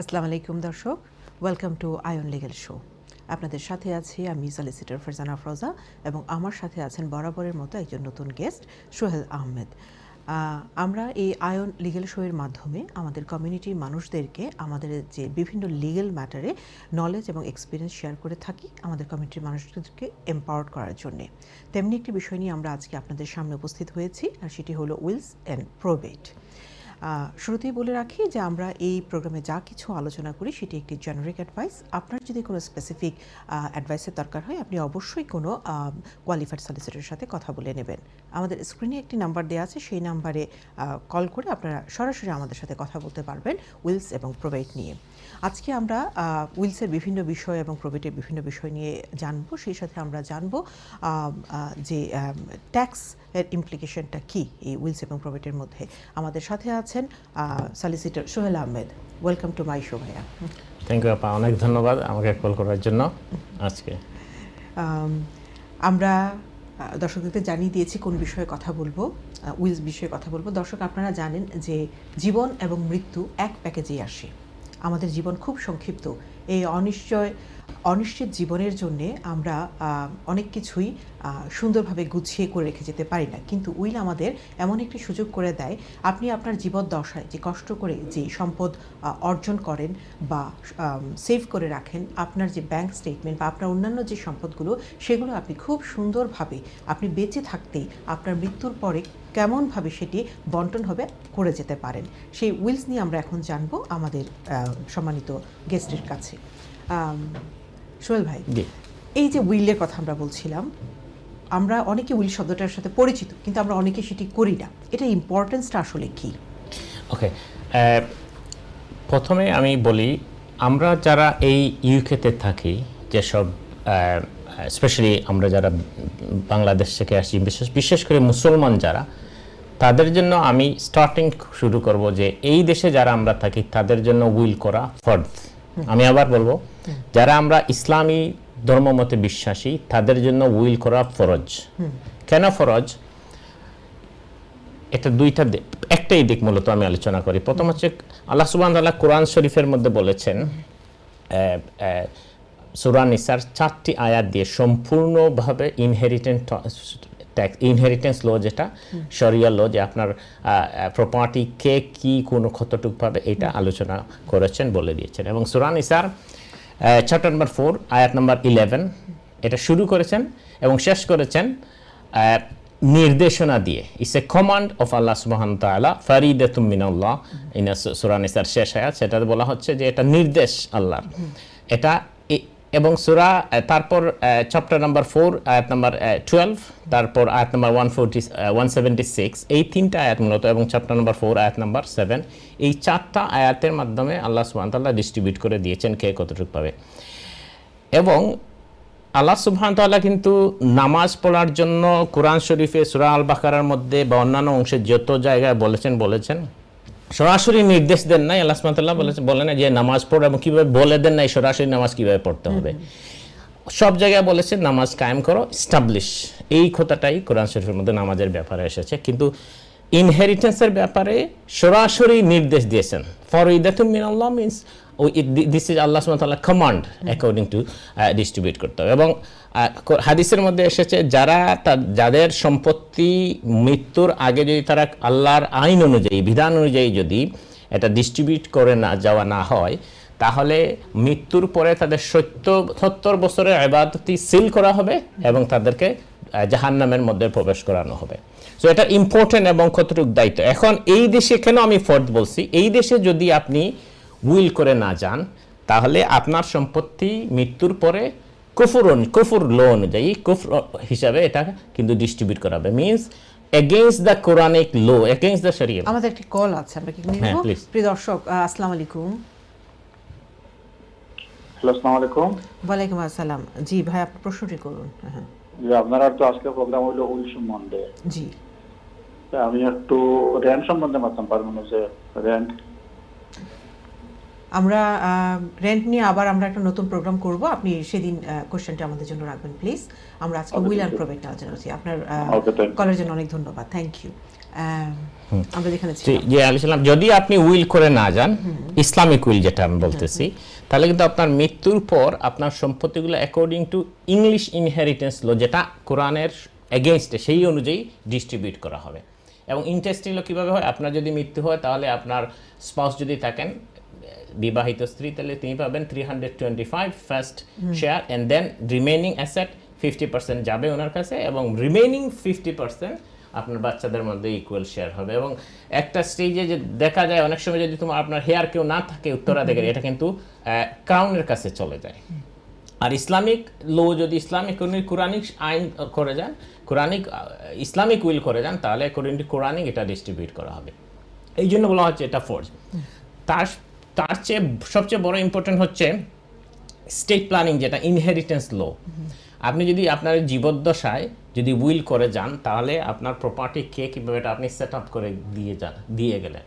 আসসালামু আলাইকুম দর্শক, welcome to ion legal show. আপনাদের সাথে আছি আমি সলিসিটর ফারজানা আফরোজা এবং আমার সাথে আছেন বরাবরের মতো একজন নতুন গেস্ট সোহেল আহমেদ। আমরা এই আয়ন লিগ্যাল শোয়ের মাধ্যমে আমাদের কমিউনিটির মানুষদেরকে আমাদের যে বিভিন্ন লিগ্যাল ম্যাটারে নলেজ এবং এক্সপিরিয়েন্স শেয়ার করে থাকি আমাদের কমিউনিটির মানুষদেরকে এম্পাওয়ার্ড করার জন্যে। তেমনি একটি বিষয় নিয়ে আমরা আজকে আপনাদের সামনে উপস্থিত হয়েছি, আর সেটি হলো উইলস অ্যান্ড প্রোবেট। শুরুতেই বলে রাখি যে আমরা এই প্রোগ্রামে যা কিছু আলোচনা করি সেটি একটি জেনারিক অ্যাডভাইস। আপনার যদি কোনো স্পেসিফিক অ্যাডভাইসের দরকার হয় আপনি অবশ্যই কোনো কোয়ালিফাইড সলিসিটরের সাথে কথা বলে নেবেন। আমাদের স্ক্রিনে একটি নাম্বার দেওয়া আছে, সেই নাম্বারে কল করে আপনারা সরাসরি আমাদের সাথে কথা বলতে পারবেন উইলস এবং প্রোবেট নিয়ে। আজকে আমরা উইলসের বিভিন্ন বিষয় এবং প্রোবেটের বিভিন্ন বিষয় নিয়ে জানবো। সেই সাথে আমরা জানবো যে ট্যাক্স এর ইমপ্লিকেশনটা কী এই উইলস এবং প্রোবেটের মধ্যে। আমাদের সাথে আছেন solicitor Sohel Ahmed. Welcome to my show ভাইয়া। থ্যাংক ইউ আপা, অনেক ধন্যবাদ আমাকে কল করার জন্য। আজকে আমরা দর্শকদেরকে জানিয়ে দিয়েছি কোন বিষয়ে কথা বলবো, উইলস বিষয়ে কথা বলবো। দর্শক আপনারা জানেন যে জীবন এবং মৃত্যু এক প্যাকেজেই আসে। আমাদের জীবন খুব সংক্ষিপ্ত। এই অনিশ্চিত জীবনের জন্যে আমরা অনেক কিছুই সুন্দরভাবে গুছিয়ে করে রেখে যেতে পারি না, কিন্তু উইল আমাদের এমন একটি সুযোগ করে দেয়, আপনি আপনার জীবদ্দশায় যে কষ্ট করে যে সম্পদ অর্জন করেন বা সেভ করে রাখেন, আপনার যে ব্যাংক স্টেটমেন্ট বা আপনার অন্যান্য যে সম্পদগুলো, সেগুলো আপনি খুব সুন্দরভাবে আপনি বেঁচে থাকতেই আপনার মৃত্যুর পরে কেমনভাবে সেটি বন্টন হবে করে যেতে পারেন। সেই উইলস নিয়ে আমরা এখন জানবো আমাদের সম্মানিত গেস্টের কাছে। সোহেল ভাই, এই যে উইলের কথা আমরা বলছিলাম, আমরা অনেকে উইল শব্দটার সাথে পরিচিত, কিন্তু আমরা অনেকে সেটি করি না। এটা ইম্পর্টেন্সটা আসলে কি? ওকে, প্রথমে আমি বলি, আমরা যারা এই ইউকেতে থাকি, যেসব স্পেশালি আমরা যারা বাংলাদেশ থেকে আসি, বিশেষ করে মুসলমান যারা, তাদের জন্য আমি স্টার্টিং শুরু করব যে এই দেশে যারা আমরা থাকি তাদের জন্য উইল করা ফরজ। আমি আবার বলবো, যারা আমরা ইসলামী ধর্মমতে বিশ্বাসী তাদের জন্য উইল করা ফরজ। কেন ফরজ? এটা দুইটা দিক, একটাই দিক মূলত আমি আলোচনা করি। প্রথম হচ্ছে আল্লাহ সুবহানাহু ওয়া তাআলা কোরআন শরীফের মধ্যে বলেছেন, সূরা নিসার 4টি আয়াত দিয়ে সম্পূর্ণভাবে ইনহেরিটেন্স ল, যেটা শরিয়া ল, যে আপনার প্রপার্টি কে কি কোনো কতটুকু পাবে, এটা আলোচনা করেছেন, বলে দিয়েছেন। এবং সূরা নিসার চ্যাপ্টার নম্বর 4 আয়াত নম্বর 11 এটা শুরু করেছেন এবং শেষ করেছেন নির্দেশনা দিয়ে। ইটস এ কমান্ড অফ আল্লাহ সুবহানাহু ওয়া তাআলা, ফারিদাতুম মিনাল্লাহ। ইন সূরা নিসার শেষ আয়াত, সেটাতে বলা হচ্ছে যে এটা নির্দেশ আল্লাহর। এটা এবং সূরা তারপর চ্যাপ্টার নাম্বার 4 আয়াত নাম্বার 12, তারপর আয়াত নাম্বার 176, এই তিনটা আয়াত মূলত, এবং চ্যাপ্টার নাম্বার 4 আয়াত নাম্বার 7, এই চারটা আয়াতের মাধ্যমে আল্লাহ সুবহানাহু ওয়া তাআলা ডিস্ট্রিবিউট করে দিয়েছেন কে কতটুকু পাবে। এবং আল্লাহ সুবহানাহু ওয়া তাআলা কিন্তু নামাজ পড়ার জন্য কোরআন শরীফে সূরা আল বাকারার মধ্যে বা অন্যান্য অংশে যত জায়গায় বলেছেন সরাসরি নির্দেশ দেন নাই। আল্লাহ সুবহানাহু ওয়া তাআলা বলেন না যে নামাজ পড়ো, এবং কীভাবে বলে দেন নাই সরাসরি নামাজ কীভাবে পড়তে হবে। সব জায়গায় বলেছেন নামাজ কায়েম করো, স্টাবলিশ। এই কথাটাই কোরআন শরীফের মধ্যে নামাজের ব্যাপারে এসেছে, কিন্তু ইনহেরিটেন্সের ব্যাপারে সরাসরি নির্দেশ দিয়েছেন। ফারিদাতুম মিনাল্লাহ মিনস দিস ইজ আল্লাহ সুবহানাহু ওয়া তাআলা কমান্ড অ্যাকর্ডিং টু ডিস্ট্রিবিউট করতে হবে। এবং হাদিসের মধ্যে এসেছে যাদের সম্পত্তি মৃত্যুর আগে যদি তারা আল্লাহর আইন অনুযায়ী, বিধান অনুযায়ী যদি এটা ডিস্ট্রিবিউট করে যাওয়া না হয়, তাহলে মৃত্যুর পরে তাদের 70 বছরের ইবাদতি সিল করা হবে এবং তাদেরকে জাহান্নামের মধ্যে প্রবেশ করানো হবে। সো এটা ইম্পর্টেন্ট এবং কতটুকু দায়িত্ব। এখন এই দেশে কেন আমি ফরজ বলছি, এই দেশে যদি আপনি উইল করে না যান, তাহলে আপনার সম্পত্তি মৃত্যুর পরে কুফর ল অনুযায়ী, কুফর হিসাবে এটা কিন্তু ডিস্ট্রিবিউট করা হবে। Means against the Quranic law, against the sharia. আমাদের একটি কল আছে, আমরা কি নিব? প্রিয় দর্শক, আসসালামু আলাইকুম। হ্যালো, আসসালামু আলাইকুম। ওয়ালাইকুম আসসালাম। জি ভাই, আপনি প্রশ্নটি করুন। হ্যাঁ জি, আপনারা তো আজকে প্রোগ্রাম হলো উইল সম্বন্ধে। জি, আমি একটু রেন্ট সম্বন্ধে মাতাম পারবো না, যে রেন্ট আমরা রেন্ট নিয়ে আবার আমরা একটা নতুন প্রোগ্রাম করব। আপনি সেদিন কোশ্চেনটা আমাদের জন্য রাখবেন প্লিজ। আমরা আজকে উইল অ্যান্ড প্রোবেট নিয়ে আলোচনা করছি। আপনার কলের জন্য অনেক ধন্যবাদ, থ্যাংক ইউ। আমরা যেখানে জি ছিলাম। জি আলাইসাল্লাম, যদি আপনি উইল করে না যান, ইসলামিক উইল যেটা আমি বলতেছি, তাহলে কিন্তু আপনার মৃত্যুর পর আপনার সম্পত্তিগুলো অ্যাকর্ডিং টু ইংলিশ ইনহেরিটেন্স ল, যেটা কোরআনের এগেইনস্টে, সেই অনুযায়ী ডিস্ট্রিবিউট করা হবে। এবং ইন্টারেস্টিং লো কীভাবে হয়, আপনার যদি মৃত্যু হয় তাহলে আপনার স্পাউস যদি থাকেন বিবাহিত স্ত্রী, তাহলে তিনি পাবেন 325 first share, and then remaining asset 50% যাবে ওনার কাছে, এবং রিমেইনিং 50% আপনার বাচ্চাদের মধ্যে ইকুয়াল শেয়ার হবে। এবং একটা স্টেজে যে দেখা যায় অনেক সময় যদি তোমার আপনার হেয়ার কেউ না থাকে উত্তরাধিকারী, এটা কিন্তু ক্রাউনের কাছে চলে যায়। আর ইসলামিক লো যদি ইসলামিক কোরআনিক আইন করে যান, কোরআনিক ইসলামিক উইল করে যান, তাহলে কোরআনিক এটা ডিস্ট্রিবিউট করা হবে। এই জন্য বলা হচ্ছে এটা ফোর্স। তার চেয়ে সবচেয়ে বড় ইম্পর্টেন্ট হচ্ছে স্টেট প্ল্যানিং, যেটা ইনহেরিটেন্স লো। আপনি যদি আপনার জীবদ্দশায় যদি উইল করে যান, তাহলে আপনার প্রপার্টি কে কীভাবে এটা আপনি সেট আপ করে দিয়ে গেলেন।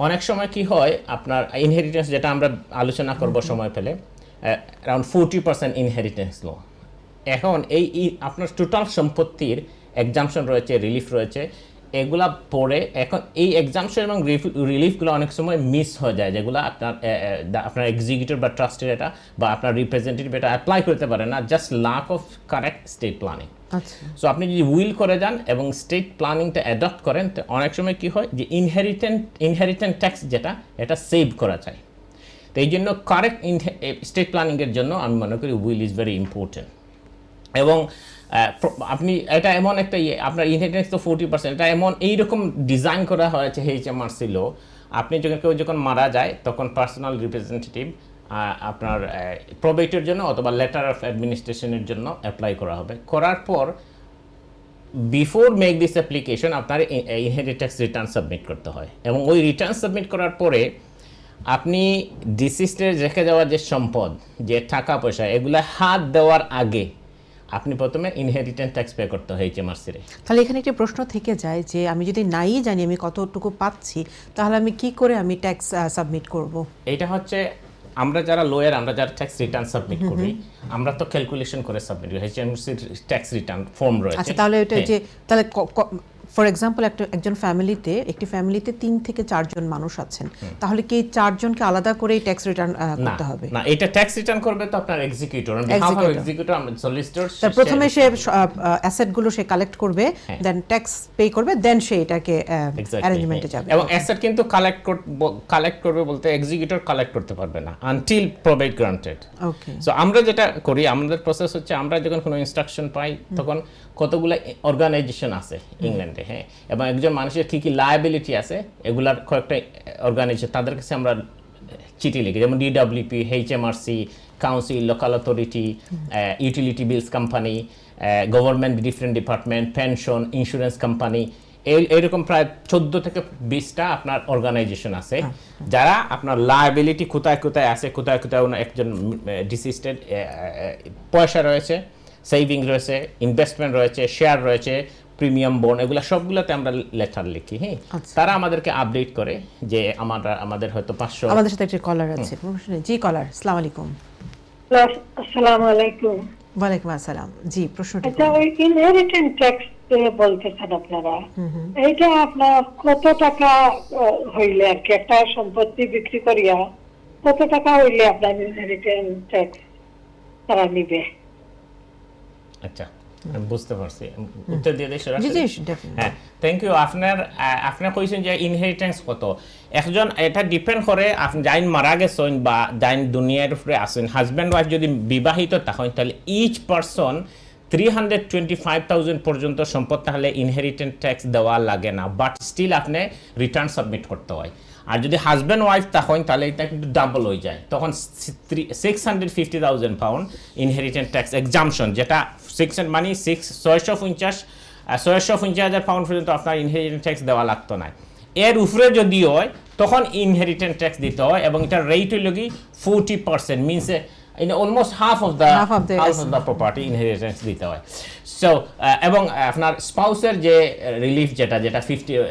অনেক সময় কি হয়, আপনার ইনহেরিটেন্স, যেটা আমরা আলোচনা করব সময় পেলে, অ্যারাউন্ড 40% ইনহেরিটেন্স লো। এখন এই আপনার টোটাল সম্পত্তির এক্সাম্পশন রয়েছে, রিলিফ রয়েছে, এগুলা পড়ে এখন এই এক্সাম্পশন এবং রিলিফগুলো অনেক সময় মিস হয়ে যায়, যেগুলো আপনার এক্সিকিউটিভ বা ট্রাস্টের এটা বা আপনার রিপ্রেজেন্টেটিভ এটা অ্যাপ্লাই করতে পারে না, just lack of correct state planning. So আপনি যদি উইল করে যান এবং স্টেট প্ল্যানিংটা অ্যাডপ্ট করেন, তো অনেক সময় কি হয় যে ইনহেরিটেন্ট ট্যাক্স যেটা, এটা সেভ করা যায়। তো এই জন্য কারেক্ট স্টেট প্ল্যানিংয়ের জন্য আমি মনে করি উইল ইজ ভেরি ইম্পর্টেন্ট। এবং আপনি এটা এমন একটা আপনার ইনহেরিটেন্স তো 40%, এটা এমন এইরকম ডিজাইন করা হয়েছে HMRC ল, আপনি কেউ যখন মারা যায় তখন পার্সোনাল রিপ্রেজেন্টেটিভ আপনার প্রবেটের জন্য অথবা লেটার অফ অ্যাডমিনিস্ট্রেশনের জন্য অ্যাপ্লাই করা হবে। করার পর বিফোর মেক দিস অ্যাপ্লিকেশন আপনার ইনহেরিটেন্স রিটার্ন সাবমিট করতে হয়, এবং ওই রিটার্ন সাবমিট করার পরে আপনি ডিসিস্টের রেখে যাওয়া যে সম্পদ, যে টাকা পয়সা, এগুলা হাত দেওয়ার আগে আপনি প্রথমে ইনহেরিটেন্স ট্যাক্স পে করতে হয় HMRC রে। তাহলে এখানে একটি প্রশ্ন থেকে যায় যে আমি যদি নাই জানি আমি কতটুকু পাচ্ছি, তাহলে আমি কি করে আমি ট্যাক্স সাবমিট করব? এটা হচ্ছে আমরা যারা লয়ার, আমরা যারা ট্যাক্স রিটার্ন সাবমিট করি, আমরা তো ক্যালকুলেশন করে সাবমিট করি। HMRC ট্যাক্স রিটার্ন ফর্ম রয়েছে। আচ্ছা, তাহলে এটা যে তাহলে ফর এক্সাম্পল একজন ফ্যামিলিতে, একটি ফ্যামিলিতে 3 থেকে 4 জন মানুষ আছেন, তাহলে কি 4 জনকে আলাদা করে ট্যাক্স রিটার্ন করতে হবে? না, এটা ট্যাক্স রিটার্ন করবে তো আপনার executor, on behalf of executor, আমরা সলিসিটর। তার প্রথমে সে অ্যাসেট গুলো সে কালেক্ট করবে, দেন ট্যাক্স পে করবে, দেন সে এটাকে অ্যারেঞ্জমেন্টে যাবে। এবং অ্যাসেট কিন্তু কালেক্ট করবে বলতে এক্সিকিউটর কালেক্ট করতে পারবে না আনটিল প্রবেট গ্রান্টেড। ওকে। সো আমরা যেটা করি, আমাদের প্রসেস হচ্ছে, আমরা যখন কোনো ইনস্ট্রাকশন পাই তখন কতগুলো অর্গানাইজেশন আছে ইংল্যান্ডে, হ্যাঁ, এবং একজন মানুষের কী কী লায়াবিলিটি আছে, এগুলার কয়েকটা অর্গানাইজেশন, তাদের কাছে আমরা চিঠি লিখি, যেমন DWP, HMRC, council, local authority, utility বিলস company, government different department, pension, insurance company, এইরকম প্রায় 14 থেকে 20টা আপনার অর্গানাইজেশন আছে, যারা আপনার লায়াবিলিটি কোথায় কোথায় আছে, কোথায় কোথায় একজন ডিসিস্টেড পয়সা রয়েছে, সেভিং রয়েছে, ইনভেস্টমেন্ট রয়েছে, শেয়ার রয়েছে, প্রিমিয়াম বন্ড, এগুলো সবগুলোতে আমরা লেটার লিখি। হ্যাঁ, তারা আমাদেরকে আপডেট করে যে আমাদের হয়তো 500। আমাদের সাথে একটা কলার আছে। জি কলার, আসসালামু আলাইকুম। আসসালামু আলাইকুম। ওয়ালাইকুম আসসালাম। জি, প্রশ্নটি আচ্ছা, ওই ইনহেরিটেন্স ট্যাক্স বলতেছেন আপনারা, এইটা আপনার কত টাকা হইলে আর কি, একটা সম্পত্তি বিক্রি করিয়া কত টাকা হইলে আপনার ইনহেরিটেন্স ট্যাক্স তারা নিবে? আচ্ছা, আমি বুঝতে পারছি, উত্তর দিয়ে দেই সরাসরি। জি জি, ডেফিনেটলি। হ্যাঁ, থ্যাংক ইউ। আপনার কইছেন যে ইনহেরিটেন্স কত, একজন এটা ডিপেন্ড করে আপনি যাইন মারা গেছেন বা যাইন দুনিয়ার উপরে আসেন, হাজব্যান্ড ওয়াইফ যদি বিবাহিত থাকেন, তাহলে ইচ পারসন 325,000 পর্যন্ত সম্পদ তাহলে ইনহেরিটেন্স ট্যাক্স দেওয়া লাগে না, বাট স্টিল আপনি রিটার্ন সাবমিট করতে হয়। আর যদি হাজব্যান্ড ওয়াইফ থাকেন তাহলে এটা কিন্তু ডাবল হয়ে যায়, তখন 650,000 পাউন্ড ইনহেরিটেন্স ট্যাক্স এক্সাম্পশন, যেটা 600 মানে 650,000 পাউন্ড পর্যন্ত আপনার ইনহেরিটেন্স ট্যাক্স দেওয়া লাগতো না। এর উপরে যদি হয় তখন ইনহেরিটেন্স ট্যাক্স দিতে হয়, এবং এটার রেট হইল কি 40%, means in almost half of the property inheritance দিতে হয়। সো এবং আপনার স্পাউসের যে রিলিফ যেটা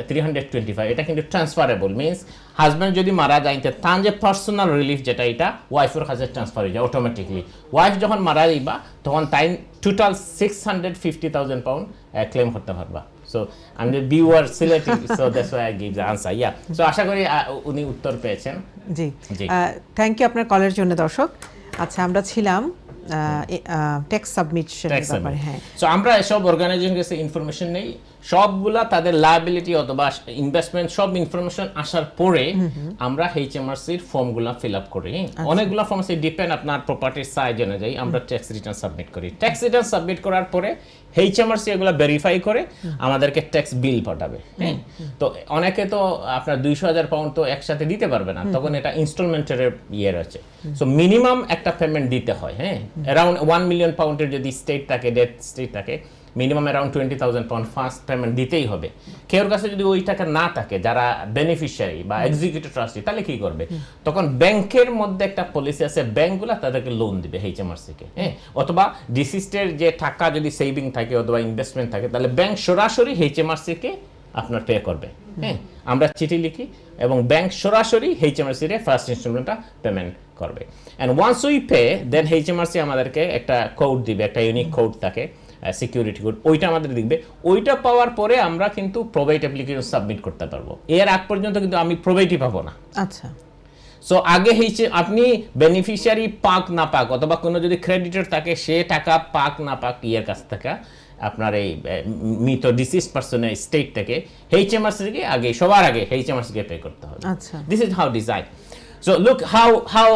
325, এটা কিন্তু ট্রান্সফারেবল, মিনস হাজব্যান্ড যদি মারা যায় তার যে পার্সোনাল রিলিফ যেটা, এটা ওয়াইফের কাছে ট্রান্সফার হয়ে যায় অটোমেটিকলি। ওয়াইফ যখন মারা যাইবা তখন তাই টোটাল 650,000 পাউন্ড ক্লেম করতে পারবা। সো আমি যে viewer selecting, so that's why I give the answer. Yeah, so আশা করি উনি উত্তর পেয়েছেন। জি, জি। থ্যাংক ইউ আপনার কলের জন্য দর্শক। আচ্ছা, আমরা ছিলাম ট্যাক্স সাবমিশনের ব্যাপারে। হ্যাঁ, সো আমরা এসব অর্গানাইজেশন কাছে ইনফরমেশন নেই, সবগুলা তাদের লায়াবিলিটি অথবা ইনভেস্টমেন্ট সব ইনফরমেশন আসার পরে আমরা এইচএমআরসির ফর্মগুলা ফিল আপ করি। অনেকগুলা ফর্ম আছে, ডিপেন্ড আপনার প্রপার্টির সাইজ অনুযায়ী আমরা ট্যাক্স রিটার্ন সাবমিট করি। ট্যাক্স রিটার্ন সাবমিট করার পরে এইচএমআরসি এগুলা ভেরিফাই করে আমাদেরকে ট্যাক্স বিল পাঠাবে। হ্যাঁ, তো অনেকে তো আপনার 200,000 পাউন্ড তো একসাথে দিতে পারবে না, তখন এটা ইনস্টলমেন্টের ইয়ে রয়েছে। সো মিনিমাম একটা পেমেন্ট দিতে হয়। হ্যাঁ, অ্যারাউন্ড 1 মিলিয়ন পাউন্ডের যদি স্টেট থাকে, ডেট স্টেট থাকে, minimum around 20,000 pound first payment দিতেই হবে। কেউর কাছে যদি ওই টাকা না থাকে, যারা বেনিফিশিয়ারি বা এক্সিকিউটিভ ট্রাস্টি, তাহলে কি করবে? তখন ব্যাংকের মধ্যে একটা পলিসি আছে, ব্যাংকগুলো তাদেরকে লোন দিবে এইচএমআরসিকে। হ্যাঁ, অথবা ডিসিস্টের যে টাকা যদি সেভিং থাকে অথবা ইনভেস্টমেন্ট থাকে, তাহলে ব্যাংক সরাসরি এইচএমআরসিকে আপনার পে করবে। হ্যাঁ, আমরা চিঠি লিখি এবং ব্যাংক সরাসরি এইচএমআরসির ফার্স্ট ইনস্টলমেন্টটা পেমেন্ট করবে। And once we pay, then HMRC আমাদেরকে একটা কোড দিবে, একটা ইউনিক কোড থাকে, সিকিউরিটি কোড, ওইটা আমাদের দিবে। ওইটা পাওয়ার পরে আমরা কিন্তু প্রোবেট অ্যাপ্লিকেশন সাবমিট করতে পারবো। এর আগ পর্যন্ত কিন্তু আমি প্রোবেটই পাবো না। আচ্ছা। সো আগে হয়েছে আপনি বেনিফিশিয়ারি পাক না পাক, অথবা কোনো যদি ক্রেডিটর থাকে সে টাকা পাক না পাক ইয়ের কাছ থেকে, আপনার এই মৃত ডিসিজ পার্সনের স্টেট থেকে এইচএমআরসি থেকে আগে, সবার আগে এইচএমআরসিকে পে করতে হবে। আচ্ছা। This is how design. So look how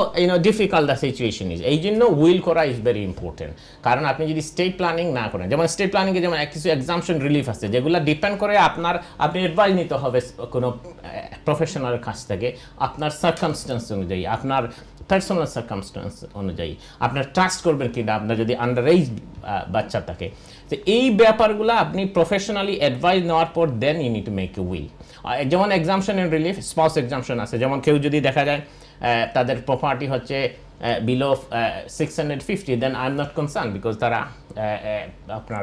difficult the situation is. এই জন্য উইল করা ইজ ভেরি ইম্পর্টেন্ট। কারণ আপনি যদি স্টেট প্ল্যানিং না করেন, যেমন স্টেট প্ল্যানিংয়ে যেমন কিছু এক্সাম্পশন রিলিফ আছে যেগুলো ডিপেন্ড করে আপনি অ্যাডভাইস নিতে হবে কোনো প্রফেশনালের কাছ থেকে, আপনার সার্কামস্টেন্স অনুযায়ী, আপনার পার্সোনাল সার্কামস্টেন্স অনুযায়ী আপনার ট্রাস্ট করবেন কিনা, আপনার যদি আন্ডার এজ বাচ্চা থাকে। তো এই ব্যাপারগুলো আপনি প্রফেশনালি অ্যাডভাইস নেওয়ার পর then you need to make a will. যেমন exemption and relief, spouse exemption আছে। যেমন কেউ যদি দেখা যায় তাদের প্রপার্টি হচ্ছে below 650, then I am not concern, because তারা আপনার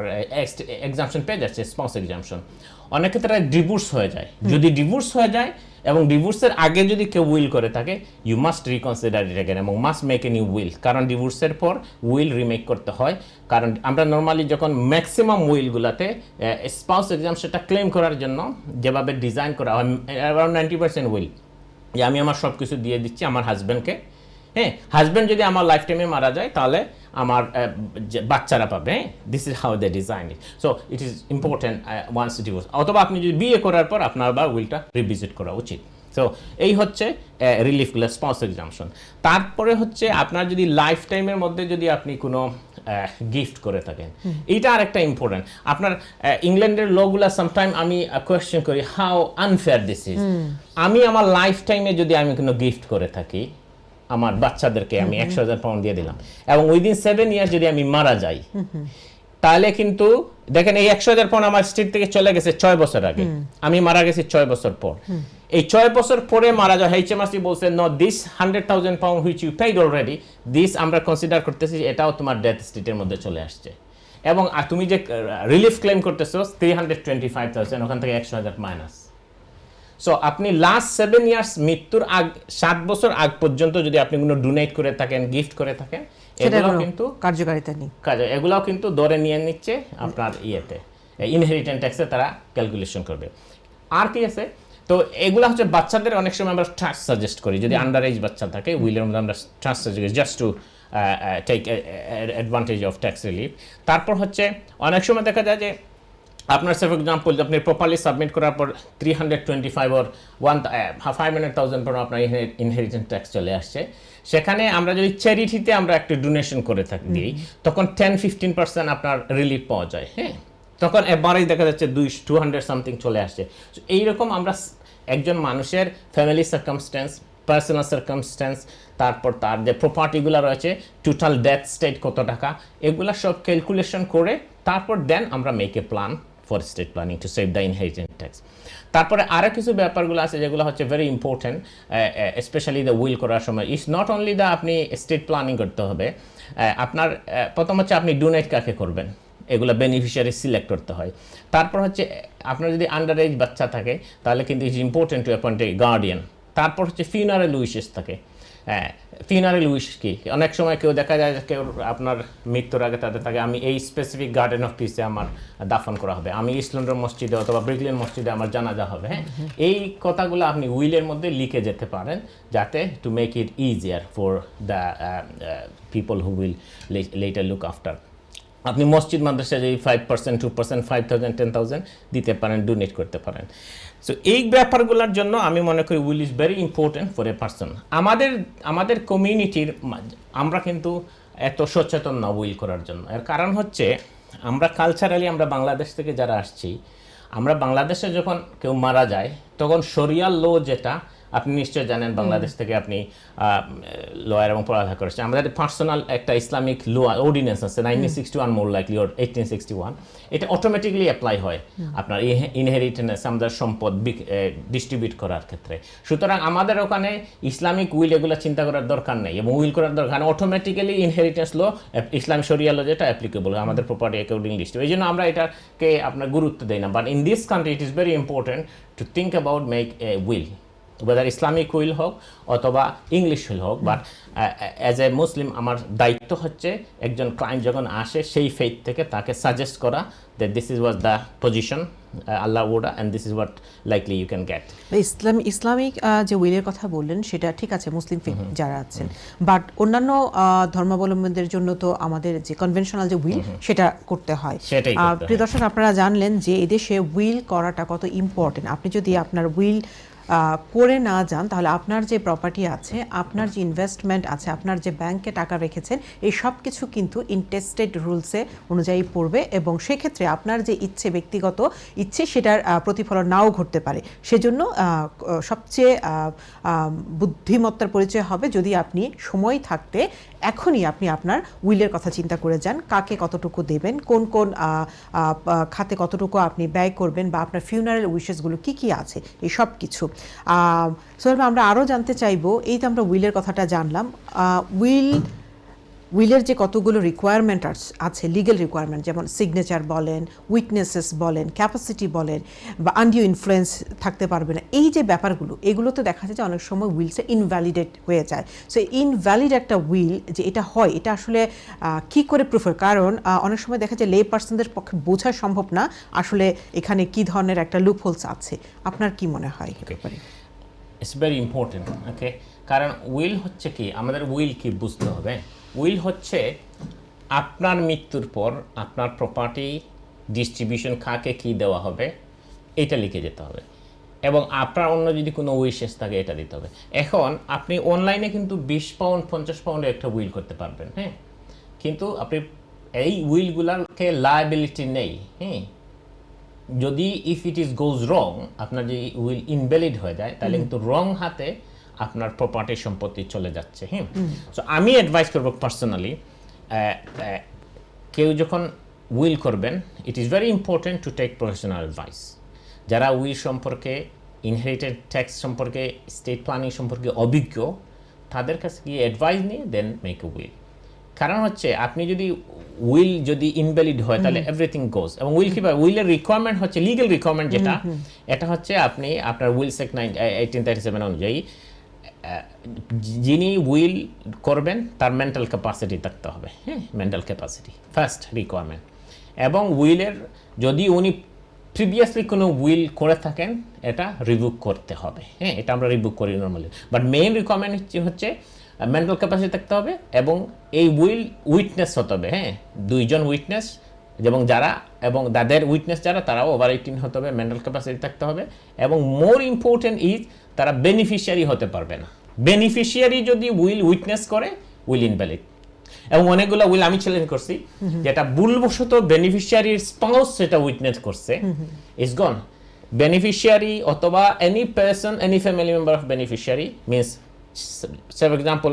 এক্সাম্পশন পেয়ে যাচ্ছে, স্পাউস এক্সাম্পশন। অনেক ক্ষেত্রে ডিভোর্স হয়ে যায়। যদি ডিভোর্স হয়ে যায় এবং ডিভোর্সের আগে যদি কেউ উইল করে থাকে, you must reconsider it again এবং must make a new will. কারণ ডিভোর্সের পর উইল রিমেক করতে হয়। কারণ আমরা নর্মালি যখন ম্যাক্সিমাম উইলগুলোতে স্পাউস এক্সাম্পশনটা ক্লেম করার জন্য যেভাবে ডিজাইন করা হয়, অ্যারাউন্ড 90% উইল যে আমি আমার সব কিছু দিয়ে দিচ্ছি আমার হাজব্যান্ডকে। হ্যাঁ, হাজব্যান্ড যদি আমার লাইফ টাইমে মারা যায় তাহলে আমার বাচ্চারা পাবে। This is how they design it. So it is important once divorce, অথবা আপনি যদি বিয়ে করার পর আপনার আবার উইলটা রিভিজিট করা উচিত। সো এই হচ্ছে রিলিফগুলো, স্পাউস এক্সাম্পশন। তারপরে হচ্ছে আপনার যদি লাইফ টাইমের মধ্যে যদি আপনি কোনো গিফট করে থাকেন, এইটা আর একটা ইম্পর্টেন্ট। আপনার ইংল্যান্ডের লগুলা সামটাইম আমি কোয়েশ্চেন করি হাউ আনফেয়ার দিস ইজ। আমি আমার লাইফ টাইমে যদি আমি কোনো গিফট করে থাকি, আমার বাচ্চাদেরকে আমি 100,000 পাউন্ড দিয়ে দিলাম, এবং উইদিন 7 ইয়ার্স যদি আমি মারা যাই, তাহলে কিন্তু দেখেন এই 100,000 পাউন্ড আমার স্টেট থেকে চলে গেছে 6 বছর আগে, আমি মারা গেছি 6 বছর পর। এই 6 বছর পরে মারা যায়, এইচএমআরসি বলছে no, this 100,000 pound which you paid already, this আমরা কনসিডার করতেছি এটাও তোমার ডেথ স্টেটের মধ্যে চলে আসছে। এবং তুমি যে রিলিফ ক্লেম করতেছো 325,000, ওখান থেকে 100,000 মাইনাস। সো আপনি লাস্ট 7 ইয়ার্স, মৃত্যুর 7 বছর আগ পর্যন্ত যদি আপনি কোনো ডোনেট করে থাকেন, গিফট করে থাকেন, এগুলো কিন্তু কার্যকারিতা নেই। এগুলাও কিন্তু ধরে নিয়ে নিচ্ছে আপনার ইয়েতে, ইনহেরিটেন্স ট্যাক্সে তারা ক্যালকুলেশন করবে। আর কি আছে? তো এগুলো হচ্ছে বাচ্চাদের অনেক সময় আমরা ট্রাস্ট সাজেস্ট করি, যদি আন্ডার এজ বাচ্চা থাকে উইলের মধ্যে আমরা ট্রাস্ট সাজেস্ট করি just to take advantage of tax relief. তারপর হচ্ছে অনেক সময় দেখা যায় যে আপনার ফর এক্সাম্পল আপনি প্রপারলি সাবমিট করার পর 325 or 500,000 পর আপনার ইনহেরিটেন্স ট্যাক্স চলে আসছে। সেখানে আমরা যদি চ্যারিটিতে আমরা একটু ডোনেশন করে দিই, তখন 10-15% আপনার রিলিফ পাওয়া যায়। হ্যাঁ, তখন এবারেই দেখা যাচ্ছে 200 সামথিং চলে আসছে। এইরকম আমরা একজন মানুষের ফ্যামিলি সার্কামস্ট্যান্স, পার্সোনাল সার্কামস্ট্যান্স, তারপর তার যে প্রপার্টিগুলো রয়েছে, টোটাল ডেথ স্টেট কত টাকা, এগুলা সব ক্যালকুলেশন করে তারপর দেন আমরা make a plan for state planning to save the inheritance tax. তারপরে আরও কিছু ব্যাপারগুলো আছে যেগুলো হচ্ছে very important, specially the will করার সময়। ইটস নট অনলি দ্য আপনি স্টেট প্ল্যানিং করতে হবে, আপনার প্রথম হচ্ছে আপনি ডোনেট কাকে করবেন, এগুলো বেনিফিশিয়ারি সিলেক্ট করতে হয়। তারপর হচ্ছে আপনার যদি আন্ডার এজ বাচ্চা থাকে তাহলে কিন্তু it's important to appoint A guardian. তারপর হচ্ছে ফিউনারাল উইশেস থাকে, ফিউনারেল উইশ কি, অনেক সময় কেউ দেখা যায় যে কেউ আপনার মৃত্যুর আগে তাদের থাকে আমি এই স্পেসিফিক গার্ডেন অফ পিসে আমার দাফন করা হবে, আমি ইস্ট লন্ডন মসজিদে অথবা ব্রিকলেন মসজিদে আমার জানাজা হবে। হ্যাঁ, এই কথাগুলো আপনি উইলের মধ্যে লিখে যেতে পারেন যাতে to make it easier for the people who will letter look after. আপনি মসজিদ মাদ্রাসায় যদি 5%, 2%, 5,000, 10,000 দিতে পারেন, ডোনেট করতে পারেন। সো এই ব্যাপারগুলোর জন্য আমি মনে করি will is very important for a person. আমাদের কমিউনিটির আমরা কিন্তু এত সচেতন না উইল করার জন্য। এর কারণ হচ্ছে আমরা কালচারালি, আমরা বাংলাদেশ থেকে যারা আসছি, আমরা বাংলাদেশে যখন কেউ মারা যায় তখন শরিয়াল ল যেটা আপনি নিশ্চয় জানেন, বাংলাদেশ থেকে আপনি লয়ার এবং পড়ালেখা করেছেন, আমাদের পার্সোনাল একটা ইসলামিক ল অর্ডিন্যান্স আছে 1961 মোর লাইকলি ওর 1861, এটা অটোমেটিকলি অ্যাপ্লাই হয় আপনার ইনহেরিটেন্স, আমাদের সম্পদ ডিস্ট্রিবিউট করার ক্ষেত্রে। সুতরাং আমাদের ওখানে ইসলামিক উইল এগুলো চিন্তা করার দরকার নেই এবং উইল করার দরকার, অটোমেটিক্যালি ইনহেরিটেন্স ল, ইসলাম শরিয়া ল যেটা অ্যাপ্লিকেবল আমাদের প্রপার্টি অ্যাকর্ডিং লিস্ট, এই জন্য আমরা এটাকে আপনার গুরুত্ব দেই না। But in this country it is very important to think about make a will, whether Islamic will হোক অথবা ইংলিশ উইল হোক। বাট অ্যাজ এ মুসলিম আমার দায়িত্ব হচ্ছে একজন ক্লায়েন্ট যখন আসে সেই ফেথ থেকে তাকে সাজেস্ট করা that this is was the position Allah order and this is what likely you can get. Islamic যে উইলের কথা বললেন সেটা ঠিক আছে মুসলিম যারা আছেন, বাট অন্যান্য ধর্মাবলম্বীদের জন্য তো আমাদের যে কনভেনশনাল যে উইল সেটা করতে হয়। প্রিয় দর্শক, আপনারা জানলেন যে এদেশে উইল করাটা কত ইম্পর্টেন্ট। আপনি যদি আপনার উইল করে না যান তাহলে আপনার যে প্রপার্টি আছে, আপনার যে ইনভেস্টমেন্ট আছে, আপনার যে ব্যাংকে টাকা রেখেছেন, এই সব কিছু কিন্তু ইন্টেস্টেড রুলসে অনুযায়ী পড়বে এবং সেক্ষেত্রে আপনার যে ইচ্ছে, ব্যক্তিগত ইচ্ছে, সেটার প্রতিফলন নাও ঘটতে পারে। সেজন্য সবচেয়ে বুদ্ধিমত্তার পরিচয় হবে যদি আপনি সময় থাকতে এখনই আপনি আপনার উইলের কথা চিন্তা করে যান, কাকে কতটুকু দেবেন, কোন কোন খাতে কতটুকু আপনি ব্যয় করবেন, বা আপনার ফিউনারেল উইশেসগুলো কী কী আছে, এই সব কিছু। সোহেল, আমরা আরও জানতে চাইবো, এই তো আমরা উইলের কথাটা জানলাম, উইলের যে কতগুলো রিকোয়ারমেন্ট আছে, লিগ্যাল রিকোয়ারমেন্ট, যেমন সিগনেচার বলেন, উইটনেসেস বলেন, ক্যাপাসিটি বলেন, বা আনডিউ ইনফ্লুয়েন্স থাকতে পারবে না, এই যে ব্যাপারগুলো, এগুলো তো দেখা যায় যে অনেক সময় উইলসে ইনভ্যালিডেট হয়ে যায়। সো ইনভ্যালিড একটা উইল যে এটা হয়, এটা আসলে কি করে প্রুফ হয়? কারণ অনেক সময় দেখা যায় লে পার্সনদের পক্ষে বোঝা সম্ভব না আসলে এখানে কি ধরনের একটা লুপহোলস আছে। আপনার কি মনে হয়? ইটস ভেরি ইম্পর্টেন্ট, ওকে। কারণ উইল হচ্ছে কি, আমাদের উইল কি বুঝতে হবে। উইল হচ্ছে আপনার মৃত্যুর পর আপনার প্রপার্টি ডিস্ট্রিবিউশন কাকে কী দেওয়া হবে এটা লিখে যেতে হবে, এবং আপনার অন্য যদি কোনো উইশেস থাকে এটা দিতে হবে। এখন আপনি অনলাইনে কিন্তু 20 পাউন্ড 50 পাউন্ডে একটা উইল করতে পারবেন, হ্যাঁ, কিন্তু আপনি এই উইলগুলোকে লায়াবিলিটি নেই, হ্যাঁ। যদি ইফ ইট ইজ গোজ রং, আপনার যে উইল ইনভ্যালিড হয়ে যায়, তাহলে কিন্তু রং হাতে আপনার প্রপার্টি সম্পত্তি চলে যাচ্ছে, হ্যাঁ। সো আমি অ্যাডভাইস করবো পার্সোনালি, কেউ যখন উইল করবেন, it is very important to take professional advice. যারা উইল সম্পর্কে, ইনহেরিটেড ট্যাক্স সম্পর্কে, স্টেট প্ল্যানিং সম্পর্কে অভিজ্ঞ, তাদের কাছে গিয়ে অ্যাডভাইস নিয়ে দেন মেক এ উইল। কারণ হচ্ছে আপনি যদি উইল যদি ইনভ্যালিড হয় তাহলে এভরিথিং গোজ। এবং উইল কি, উইলের রিকোয়ারমেন্ট হচ্ছে লিগ্যাল রিকোয়ারমেন্ট যেটা, এটা হচ্ছে আপনি আপনার উইল সেক্ট 1837 অনুযায়ী যিনি উইল করবেন তার মেন্টাল ক্যাপাসিটি থাকতে হবে, হ্যাঁ, মেন্টাল ক্যাপাসিটি ফার্স্ট রিকোয়ারমেন্ট। এবং উইলের যদি উনি প্রিভিয়াসলি কোনো উইল করে থাকেন এটা রিভুক করতে হবে, হ্যাঁ, এটা আমরা রিভুক করি নর্মালি। বাট মেইন রিকোয়ারমেন্ট হচ্ছে মেন্টাল ক্যাপাসিটি থাকতে হবে এবং এই উইল উইটনেস হতে হবে, হ্যাঁ, 2 জন উইটনেস, এবং যারা, এবং তাদের উইটনেস যারা, তারাও ওভার 18 হতে হবে, মেন্টাল ক্যাপাসিটি থাকতে হবে, এবং মোর ইম্পর্টেন্ট ইজ তারা বেনিফিশিয়ারি হতে পারবে না। বেনিফিশিয়ারি যদি উইল উইটনেস করে, উইল ইনভ্যালিড। এবং অনেকগুলো উইল আমি চ্যালেঞ্জ করছি যেটা ভুলবশত বেনিফিশিয়ারির স্পাউস সেটা উইটনেস করছে, ইজ গন। বেনিফিশিয়ারি অথবা any person, any family member of beneficiary means, for example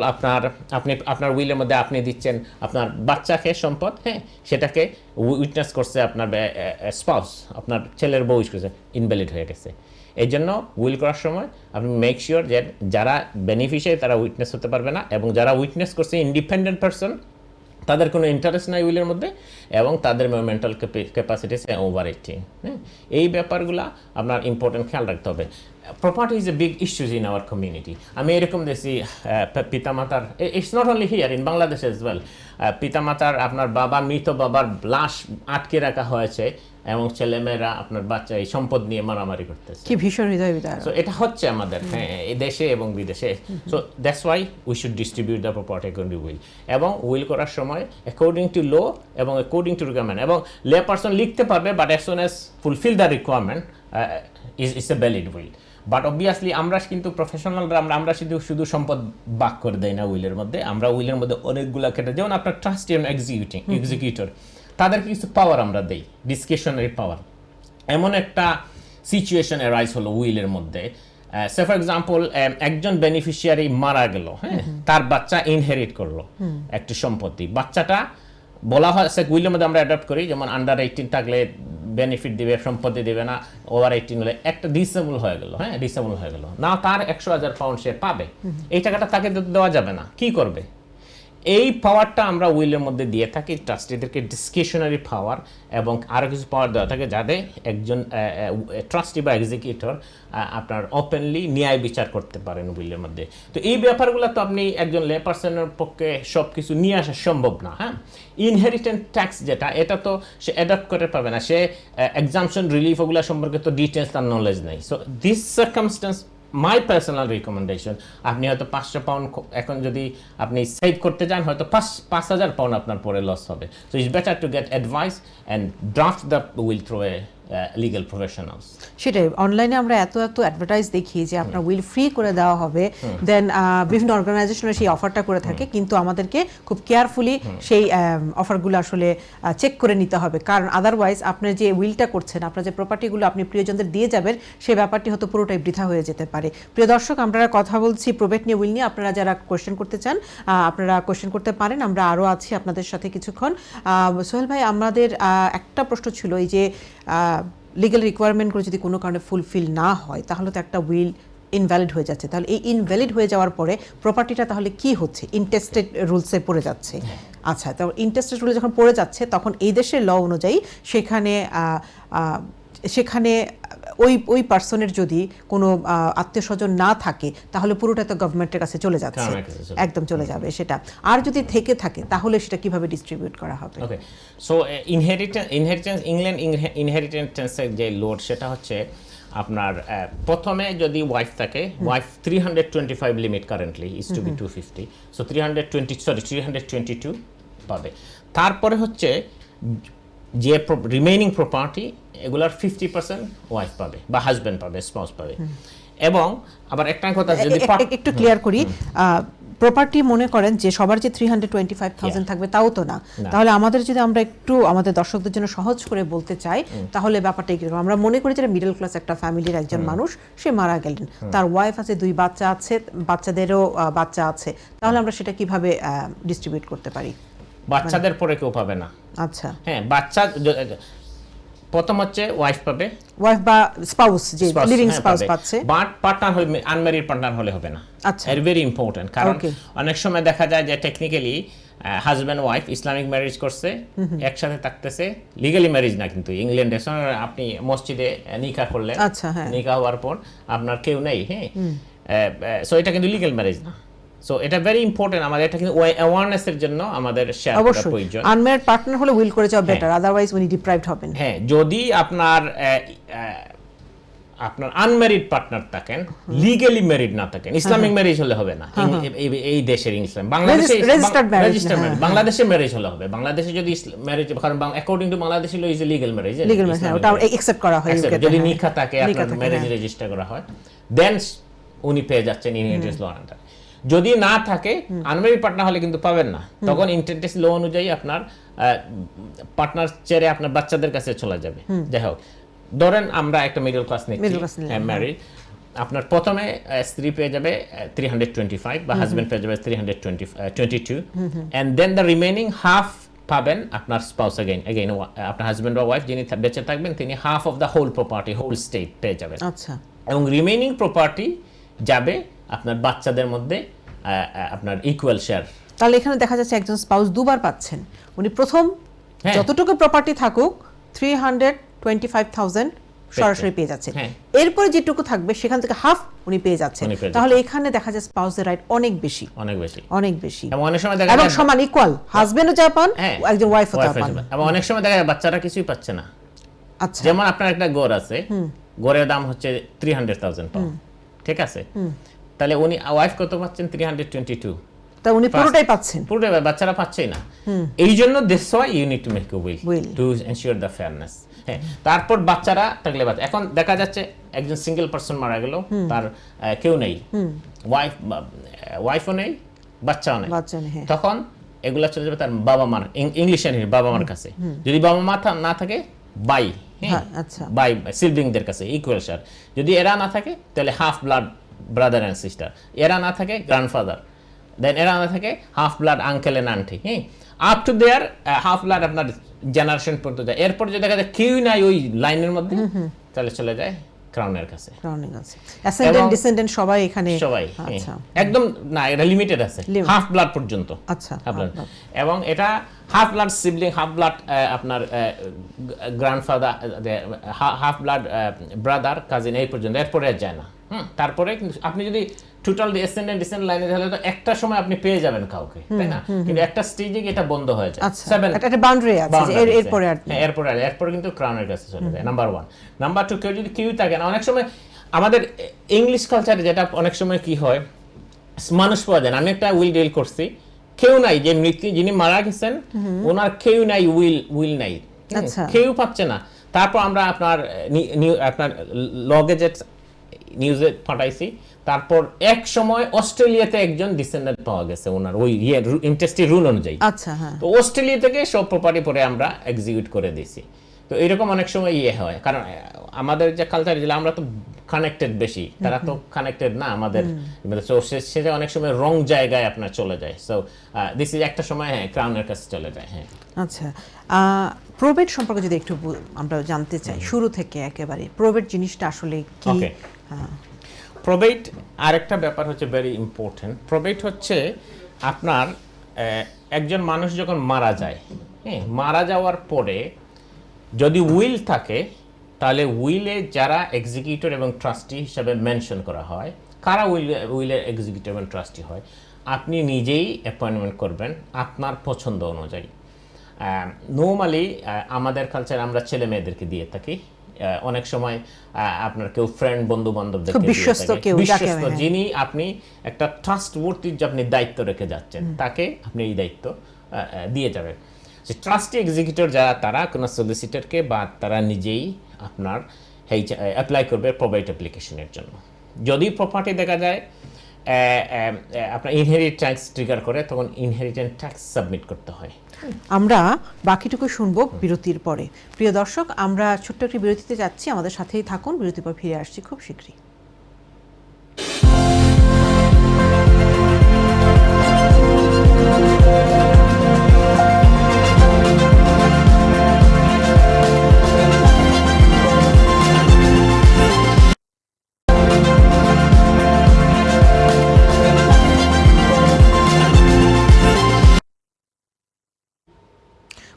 আপনার উইলের মধ্যে আপনি দিচ্ছেন আপনার বাচ্চাকে সম্পদ, হ্যাঁ, সেটাকে উইটনেস করছে আপনার স্পাউস, আপনার ছেলের বউ করছে, ইনভ্যালিড হয়ে গেছে। এই জন্য উইল করার সময় আপনি মেক শিওর যে যারা বেনিফিশিয়ারি তারা উইটনেস হতে পারবে না, এবং যারা উইটনেস করছে ইন্ডিপেন্ডেন্ট পারসন, তাদের কোনো ইন্টারেস্ট নাই উইলের মধ্যে, এবং তাদের মেন্টাল ক্যাপাসিটি ওভার 18, হ্যাঁ। এই ব্যাপারগুলো আপনার ইম্পর্টেন্ট খেয়াল রাখতে হবে। property is a big issue in our community. আমি এরকম দেখছি পিতামাতার, it's not only here, in Bangladesh as well, পিতামাতার আপনার মৃত বাবার লাশ আটকে রাখা হয়েছে এবং ছেলেমেয়েরা আপনার বাচ্চা এই সম্পদ নিয়ে মারামারি করতেছে। কি ভীষণ হৃদয় বিদারক। সো এটা হচ্ছে আমাদের এই দেশে এবং বিদেশে। So that's why we should distribute the property according to will, এবং উইল করার সময় অ্যাকর্ডিং টু ল এবং অ্যাকর্ডিং টু রিকোয়ারমেন্ট, এবং লে পারসন লিখতে পারবে, but as soon as fulfil the requirement is a valid will. But obviously আমরা কিন্তু প্রফেশনালরা আমরা শুধু সম্পদ ভাগ করে দেয় না উইলের মধ্যে, আমরা উইলের মধ্যে অনেকগুলো ক্ষেত্রে, যেমন আপনার ট্রাস্টি এবং এক্সিকিউটর, তাদেরকে কিছু পাওয়ার আমরা দেই, ডিসক্রিশনারি পাওয়ার। এমন একটা সিচুয়েশন অ্যারাইজ হলো উইলের মধ্যে, সে ফর এক্সাম্পল একজন বেনিফিশিয়ারি মারা গেল, হ্যাঁ, তার বাচ্চা ইনহেরিট করলো একটি সম্পত্তি, বাচ্চাটা বলা হয় উইলের মধ্যে আমরা অ্যাডপ্ট করি, যেমন আন্ডার 18 থাকলে বেনিফিট দিবে, সম্পত্তি দিবে না, ওভার 18 হলে একটা ডিসেবল হয়ে গেল, হ্যাঁ, ডিসেবল হয়ে গেল না, তার 100,000 পাউন্ড সে পাবে, এই টাকাটা তাকে দেওয়া যাবে না, কি করবে? এই পাওয়ারটা আমরা উইলের মধ্যে দিয়ে থাকি ট্রাস্টিদেরকে, ডিসক্রিশনারি পাওয়ার, এবং আরও কিছু পাওয়ার দেওয়া থাকে যাতে একজন ট্রাস্টি বা এক্সিকিউটর আপনার ওপেনলি ন্যায় বিচার করতে পারেন উইলের মধ্যে। তো এই ব্যাপারগুলো তো আপনি একজন লে পার্সনের পক্ষে সব কিছু নিয়ে আসা সম্ভব না। হ্যাঁ, ইনহেরিটেন্স ট্যাক্স যেটা, এটা তো সে অ্যাডপ্ট করতে পারবে না, সে এক্সাম্পশন রিলিফ ওগুলো সম্পর্কে তো ডিটেলস তার নলেজ নেই। So this circumstance, my personal recommendation, আপনি হয়তো 500 পাউন্ড এখন যদি আপনি সেভ করতে যান, হয়তো 5,000 পাউন্ড আপনার পরে লস হবে। So it's better to get advice and draft the will through a legal professionals. সেটাই, অনলাইনে আমরা এত অ্যাডভার্টাইজ দেখি যে আপনার উইল ফ্রি করে দেওয়া হবে, দেন বিভিন্ন অর্গানাইজেশনে সেই অফারটা করে থাকে, কিন্তু আমাদেরকে খুব কেয়ারফুলি সেই অফারগুলো আসলে চেক করে নিতে হবে, কারণ আদারওয়াইজ আপনার যে উইলটা করছেন, আপনার যে প্রপার্টিগুলো আপনি প্রিয়জনদের দিয়ে যাবেন, সেই ব্যাপারটি হয়তো পুরোটাই বৃথা হয়ে যেতে পারে। প্রিয় দর্শক, আমরা কথা বলছি প্রবেট নিয়ে, উইল নিয়ে। আপনারা যারা কোয়েশ্চেন করতে চান, আপনারা কোয়েশ্চেন করতে পারেন, আমরা আরও আছি আপনাদের সাথে কিছুক্ষণ। সোহেল ভাই, আমাদের একটা প্রশ্ন ছিল, এই যে লিগ্যাল রিকোয়ারমেন্টগুলো যদি কোনো কারণে ফুলফিল না হয়, তাহলে তো একটা উইল ইনভ্যালিড হয়ে যাচ্ছে। তাহলে এই ইনভ্যালিড হয়ে যাওয়ার পরে প্রপার্টিটা তাহলে কি হচ্ছে? ইনটেস্টেড রুলসে পড়ে যাচ্ছে। আচ্ছা, তো ইনটেস্টেড রুলে যখন পড়ে যাচ্ছে, তখন এই দেশের ল অনুযায়ী সেখানে ওই পার্সনের যদি কোনো আত্মীয় স্বজন না থাকে, তাহলে পুরোটা তো গভর্নমেন্টের কাছে চলে যাচ্ছে, একদম চলে যাবে সেটা। আর যদি থেকে থাকে, তাহলে সেটা কিভাবে ডিস্ট্রিবিউট করা হবে? ওকে, সো ইনহেরিটেন্স ইংল্যান্ড ইনহেরিটেন্সের যে লোড, সেটা হচ্ছে আপনার প্রথমে যদি ওয়াইফ থাকে, wife 325 limit currently is to be 250, so 322 পাবে। তারপরে হচ্ছে যে রিমেইনিং প্রপার্টি, এগুলার 50% ওয়াইফ পাবে বা হাজব্যান্ড পাবে, স্পাউস পাবে। এবং আবার একটা কথা যদি একটু ক্লিয়ার করি, প্রপার্টি মনে করেন যে সবার যে 325,000 থাকবে তাও তো না। তাহলে আমরা একটু আমাদের দর্শকদের জন্য সহজ করে বলতে চাই, তাহলে ব্যাপারটা কিরকম? আমরা মনে করি যে মিডল ক্লাস একটা ফ্যামিলির একজন মানুষ, সে মারা গেলেন, তার ওয়াইফ আছে, 2 বাচ্চা আছে, বাচ্চাদেরও বাচ্চা আছে, তাহলে আমরা সেটা কিভাবে ডিস্ট্রিবিউট করতে পারি? বাচ্চাদের পরে কেউ পাবে না। আচ্ছা, হ্যাঁ, বাচ্চা প্রথম হচ্ছে ওয়াইফ পাবে, ওয়াইফ বা স্পাউস, যে লিভিং স্পাউস পাচ্ছে, বাট পার্টনার হলে, আনম্যারিড পার্টনার হলে হবে না। আচ্ছা, ইটস ভেরি ইম্পর্টেন্ট, কারণ অনেক সময় দেখা যায় যে technically husband wife Islamic marriage করছে, একসাথে থাকতেছে, লিগালি ম্যারেজ না, কিন্তু ইংল্যান্ডে আপনি মসজিদে নিকাহ করলেন, আচ্ছা, হ্যাঁ, নিকাহ হওয়ার পর আপনার কেউ নেই, হ্যাঁ, সো এটা কিন্তু লিগ্যাল ম্যারেজ না। সো এটা ভেরি ইম্পর্টেন্ট, আমাদের এটা কিন্তু অ্যাওয়ারনেসের জন্য আমাদের শেয়ার করা প্রয়োজন। আনম্যারিড পার্টনার হলে উইল করে যাওয়া বেটার, আদারওয়াইজ উনি ডিপ্রাইভড হবেন। হ্যাঁ, যদি আপনার আনম্যারিড পার্টনার থাকেন, লিগ্যালি ম্যারিড না থাকেন, ইসলামিক ম্যারেজ হলে হবে না এই দেশের ইসলাম। বাংলাদেশে রেজিস্টার্ড ম্যারেজ, বাংলাদেশে ম্যারেজ হলে হবে। বাংলাদেশে যদি ম্যারেজ, কারণ according to Bangladesh law is legal marriage, ওটা একসেপ্ট করা হয়, যদি নিকাহ থাকে, আপনার ম্যারেজ রেজিস্টার করা হয়, দেন উনি পেয়ে যাচ্ছেন ইনহেরিটেন্স ল আন্ডার। যদি না থাকে, আনম্যারিড পার্টনার হলে কিন্তু পাবেন না, তখন ইনহেরিটেন্স ল অনুযায়ী আপনার পার্টনার ছেড়ে আপনার বাচ্চাদের কাছে চলে যাবে। যাই হোক, ধরেন আমরা একটা মিডল ক্লাস নিচ্ছি, ম্যারিড, আপনার প্রথমে স্ত্রী পেয়ে যাবে 325 বা হাজব্যান্ড পেয়ে যাবে 322, and then the remaining half পাবেন আপনার স্পাউস, এগেইন আপনার হাজব্যান্ড বা ওয়াইফ যিনি বেঁচে থাকবেন, তিনি half of the whole property, whole state পেয়ে যাবেন। আচ্ছা, এবং রিমেইনিং প্রপার্টি যাবে আপনার বাচ্চাদের মধ্যে আপনার ইকুয়াল শেয়ার। তাহলে এখানে দেখা যাচ্ছে একজন স্পাউস দুবার পাচ্ছেন, উনি প্রথম যতটুকু প্রপার্টি থাকুক 325,000 সরাসরি পেয়ে যাচ্ছেন, হ্যাঁ। এরপরে যেটুকু থাকবে সেখান থেকে হাফ উনি পেয়ে যাচ্ছেন, উনি পেয়ে তাহলে এখানে দেখা যায় স্পাউসের রাইট অনেক বেশি, অনেক বেশি এবং অনেক সময় দেখা এবং যায় সমান ইকুয়াল, হাজবেন্ডও যা পান হ্যাঁ, একজন ওয়াইফও তা wife-ও পান। যাবে। এবং অনেক সময় দেখা যায় বাচ্চারা কিছুই পাচ্ছে না। আচ্ছা, যেমন আপনার একটা গড় আছে, গড়ের দাম হচ্ছে 300,000 পাউন্ড, ঠিক আছে, তাহলে উনি ওয়াইফ কত পাচ্ছেন? 322। তা উনি পুরোটাই পাচ্ছেন। পুরোটাই বাচ্চারা পাচ্ছেই না, এই জন্য that's why you need to make a Will. Will to ensure the fairness. হ্যাঁ, তারপর বাচ্চারা থাকলে এখন দেখা যাচ্ছে একজন সিঙ্গেল পারসন মারা গেল, তার কেউ নেই, ওয়াইফও নেই, বাচ্চাও নেই, বাচ্চা নেই, হ্যাঁ। তখন এগুলা চলে যাবে তার বাবা মার, ইংলিশ বাবা মার কাছে। যদি বাবা মা না থাকে, বাই, হ্যাঁ, আচ্ছা। বাই সিবলিংদের কাছে ইকুয়াল শেয়ার। যদি এরা না থাকে তাহলে half blood brother and sister, এরা না থাকে গ্র্যান্ডফাদার, দেন এরা না থাকে half blood uncle and aunty, হ্যাঁ, up to there half blood আপনার জেনারেশন পর্যন্ত যায়। এরপর যদি দেখা যায় কেউ নাই ওই লাইনের মধ্যে, তাহলে চলে যায় ক্রাউনের কাছে। ক্রাউনিং আছে, অ্যাসেন্ডেন্ট ডিসেন্ডেন্ট সবাই এখানে, সবাই, আচ্ছা, একদম না, এটা লিমিটেড আছে হাফ ব্লাড পর্যন্ত। আচ্ছা, half blood। এবং এটা half blood sibling, half blood আপনার grandfather, half blood brother, cousin, এই পর্যন্ত, এরপরে আর যায় না। তারপরে কিন্তু আপনি যদি টোটাল অ্যাসেন্ডেন্ট ডিসেন্ডেন্ট লাইনে তাহলে তো একটা সময় আপনি পেয়ে যাবেন কাউকে, তাই না? কিন্তু একটা স্টেজে এটা বন্ধ হয়ে যায়। আচ্ছা, একটা বাউন্ডারি আছে যে এরপরে আর এরপরে কিন্তু ক্রাউনের কাছে চলে যায়, নাম্বার 1। নাম্বার 2, কেউ থাকে না। অনেক সময় আমাদের ইংলিশ কালচারে যেটা অনেক সময় কি হয়, মানুষ পাওয়া যায় না। আমি একটা উইল ডিল করছি, কেউ নাই, যে যিনি মারা গেছেন ওনার কেউ নাই, উইল নাই, আচ্ছা, কেউ পাচ্ছে না। তারপর আমরা আপনার লগে যে নিউজে পাঠাইছি, তারপর এক সময় অস্ট্রেলিয়াতে একজন ডিসেন্ডেন্ট পাওয়া গেছে ওনার ওই ইন্টারেস্টি রুল অনুযায়ী। আচ্ছা, হ্যাঁ, তো অস্ট্রেলিয়া থেকে সব প্রপার্টি পরে আমরা এক্সিকিউট করে দিয়েছি। তো এরকম অনেক সময় হয়, কারণ আমাদের যে কালচার, আমরা তো কানেক্টেড বেশি, তারা তো কানেক্টেড না আমাদের, তো সেটা অনেক সময় রং জায়গায় আপনার চলে যায়। সো দিস ইজ একটা সময়, হ্যাঁ, ক্রাউনের কাছে চলে যায়। হ্যাঁ, আচ্ছা, প্রবেট সম্পর্কে যদি একটু আমরা জানতে চাই শুরু থেকে একেবারে, প্রবেট জিনিসটা আসলে কি? ওকে, প্রবেট আরেকটা ব্যাপার হচ্ছে ভেরি ইম্পর্টেন্ট। প্রবেট হচ্ছে আপনার একজন মানুষ যখন মারা যায়, হ্যাঁ, মারা যাওয়ার পরে যদি উইল থাকে, তাহলে উইলে যারা এক্সিকিউটর এবং ট্রাস্টি হিসাবে মেনশন করা হয়, কারা উইলের এক্সিকিউটর এবং ট্রাস্টি হয়, আপনি নিজেই অ্যাপয়েন্টমেন্ট করবেন আপনার পছন্দ অনুযায়ী। নর্মালি আমাদের কালচার আমরা ছেলে মেয়েদেরকে দিয়ে থাকি, অনেক সময় আপনার কেউ ফ্রেন্ড, বন্ধু বান্ধবদেরকে বিশ্বস্ত কেউ, যিনি আপনি একটা ট্রাস্টওয়ার্থি যে আপনি দায়িত্ব রেখে যাচ্ছেন, তাকে আপনি এই দায়িত্ব দিয়ে যাবেন। যে ট্রাস্টি এক্সিকিউটর যারা, তারা কোনো সলিসিটরকে বা তারা নিজেই আপনার অ্যাপ্লাই করবে প্রবেট অ্যাপ্লিকেশনের জন্য। যদি প্রপার্টি দেখা যায় আপনার ইনহেরিটেন্স ট্যাক্স ট্রিগার করে, তখন ইনহেরিটেন্স ট্যাক্স সাবমিট করতে হয়। আমরা বাকিটুকু শুনবো বিরতির পরে। প্রিয় দর্শক, আমরা ছোট্ট একটি বিরতিতে যাচ্ছি, আমাদের সাথেই থাকুন, বিরতির পর ফিরে আসছি খুব শীঘ্রই।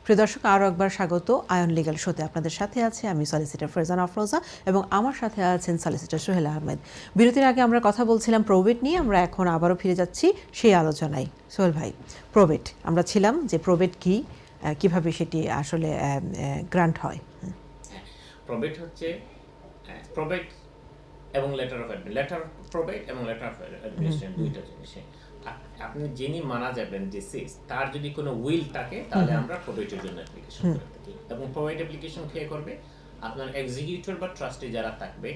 প্রিয় দর্শক, আরও একবার স্বাগত আয়ন লিগ্যাল শোতে। আপনাদের সাথে আছে আমি সলিসিটর ফারজানা আফরোজা এবং আমার সাথে আছেন সলিসিটর সোহেল আহমেদ। বিরতির আগে আমরা কথা বলছিলাম প্রবেট নিয়ে, আমরা এখন আবারও ফিরে যাচ্ছি সেই আলোচনায়। সোহেল ভাই, প্রবেট আমরা ছিলাম যে প্রবেট কি, কিভাবে সেটি আসলে গ্রান্ট হয়? প্রবেট হচ্ছে প্রবেট এবং লেটার অফ লেটার প্রবেট এবং লেটার অফ অ্যাডমিনিস্ট্রেশন, দুইটা জিনিস। আপনি যিনি মারা যাবেন ডিসিজ, তার যদি কোনো উইল থাকে, তাহলে আমরা প্রবেটের জন্য অ্যাপ্লিকেশন করে থাকি। এবং প্রবেট অ্যাপ্লিকেশন কে করবে? আপনার এক্সিকিউটর বা ট্রাস্টি যারা থাকবে,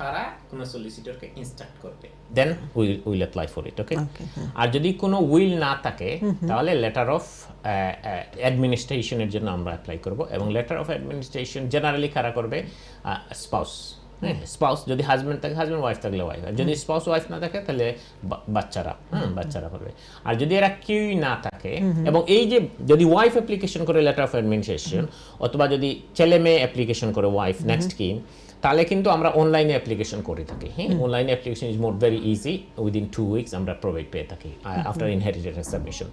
তারা কোনো সলিসিটরকে ইনস্ট্রাক্ট করবে, then will apply for it. Okay, আর যদি কোনো উইল না থাকে, তাহলে লেটার অফ অ্যাডমিনিস্ট্রেশনের জন্য আমরা অ্যাপ্লাই করব। এবং লেটার অফ অ্যাডমিনিস্ট্রেশন জেনারেলি কারা করবে? স্পাউস। স্পাউস যদি হাজব্যান্ড থাকে হাজব্যান্ড, ওয়াইফ থাকলে ওয়াইফ। আর যদি স্পাউস ওয়াইফ না থাকে, তাহলে বাচ্চারা করবে। আর যদি এরা কেউই না থাকে, এবং এই যে যদি ওয়াইফ অ্যাপ্লিকেশন করে লেটার অফ অ্যাডমিনিস্ট্রেশন, অথবা যদি ছেলে মেয়ে অ্যাপ্লিকেশন করে ওয়াইফ নেক্সট কিন, তাহলে কিন্তু আমরা অনলাইনে অ্যাপ্লিকেশন করে থাকি। হ্যাঁ, অনলাইনে application is more very easy, within 2 weeks আমরা প্রোভাইড পেয়ে থাকি আফটার ইনহেরিটেন্স সাবমিশন।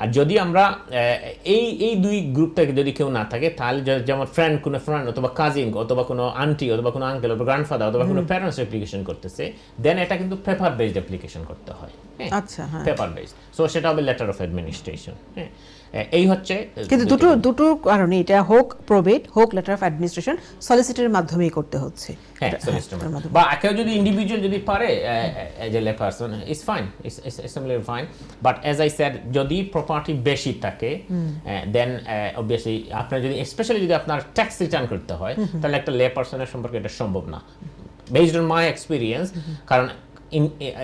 আর যদি আমরা এই দুই গ্রুপ থেকে যদি কেউ না থাকে, তাহলে যেমন কোনো ফ্রেন্ড অথবা কাজিন অথবা কোনো আন্টি অথবা কোনো আঙ্কেল অথবা গ্র্যান্ডফাদার অথবা কোনো প্যারেন্টস অ্যাপ্লিকেশন করতেছে, দেন এটা কিন্তু পেপার বেসড অ্যাপ্লিকেশন করতে হয়। আচ্ছা, হ্যাঁ, পেপার বেসড। সো সেটা হবে লেটার অফ অ্যাডমিনিস্ট্রেশন। এই হচ্ছে কিন্তু দুটো কারণে এটা হোক প্রবেট হোক লেটার অফ অ্যাডমিনিস্ট্রেশন সলিসিটরের মাধ্যমেই করতে হচ্ছে। হ্যাঁ, বা কেউ যদি ইন্ডিভিজুয়াল যদি পারে এজ এ লে person is fine, it's fine. But age I said, যদি প্রপার্টি বেশি থাকে দেন অবভিয়াসলি আপনার যদি স্পেশালি যদি আপনার ট্যাক্স রিটার্ন করতে হয়, তাহলে একটা লে পারসনের সম্পর্কে এটা সম্ভব না, বেসড অন মাই এক্সপিরিয়েন্স। কারণ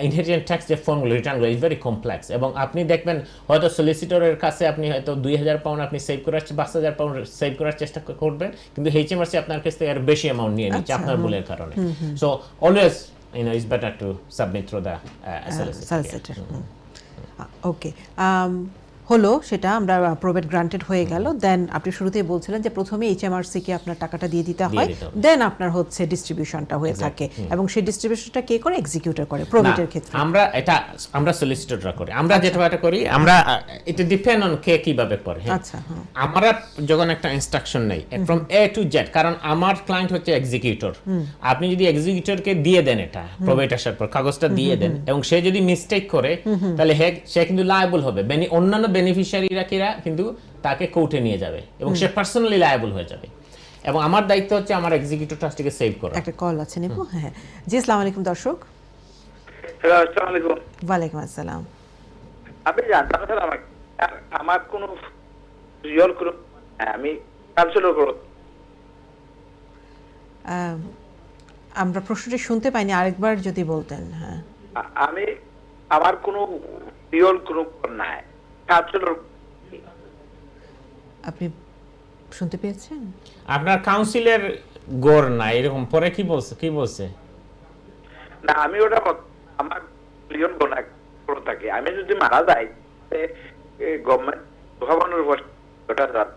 ইনহেরিটেন্স ট্যাক্স যে ফর্মগুলো রিটার্নগুলো ইজ ভেরি কমপ্লেক্স, এবং আপনি দেখবেন হয়তো সলিসিটরের কাছে আপনি হয়তো 2,000 পাউন্ড আপনি সেভ করার 5,000 পাউন্ড সেভ করার চেষ্টা করবেন, কিন্তু HMRC আপনার কাছ থেকে আর বেশি অ্যামাউন্ট নিয়ে নিচ্ছে আপনার ভুলের কারণে। So always it's better to submit through the solicitor. Okay, হলো সেটা আমরা প্রবেট গ্রান্টেড হয়ে গেল। দেন আপনি শুরুতেই বলছিলেন যে প্রথমে HMRC কে আপনার টাকাটা দিয়ে দিতে হয়, দেন আপনার হচ্ছে ডিস্ট্রিবিউশনটা হয়ে থাকে, এবং সেই ডিস্ট্রিবিউশনটা কে করে? এক্সিকিউটর করে প্রবেটের ক্ষেত্রে। আমরা সলিসিটররা করি, আমরা যেটা করি, আমরা এটা ডিপেন্ড অন কে কিভাবে করে। আচ্ছা, হ্যাঁ, আমরা যখন একটা ইনস্ট্রাকশন নেই ফ্রম A to Z, কারণ আমার ক্লায়েন্ট হচ্ছে এক্সিকিউটর, আপনি যদি এক্সিকিউটরকে দিয়ে দেন এটা প্রবেট আসার পর কাগজটা দিয়ে দেন, এবং সে যদি মিস্টেক করে, তাহলে সে কিন্তু লায়াবল হবে। অন্যান্য বেনিফিশিয়ারিরা কিন্তু তাকে কোর্টে নিয়ে যাবে এবং সে পার্সোনালি লায়াবল হয়ে যাবে, এবং আমার দায়িত্ব হচ্ছে আমার এক্সিকিউটিভ ট্রাস্টিকে সেভ করা। একটা কল আছে নেব। হ্যাঁ, জি, আসসালামু আলাইকুম দর্শক। হ্যালো, আসসালামু আলাইকুম। ওয়ালাইকুম আসসালাম। আপনি জানতাম স্যার আমার কোনো রিয়ল কোনো আমি কাউন্সিলর করব। আমরা প্রশ্নটি শুনতে পাইনি, আরেকবার যদি বলতেন। হ্যাঁ, আমি আমার কোনো রিয়ল কোনো নাই কাউন্সিলর। আপনি শুনতে পেয়েছেন? আপনার কাউন্সিলের গড় না এরকম পরে কি বলছে? না, আমি ওটা আমার রিয়ল গোনা করে থাকি। আমি যদি মারা যাই গভর্নমেন্ট ভবনের ওটা যান।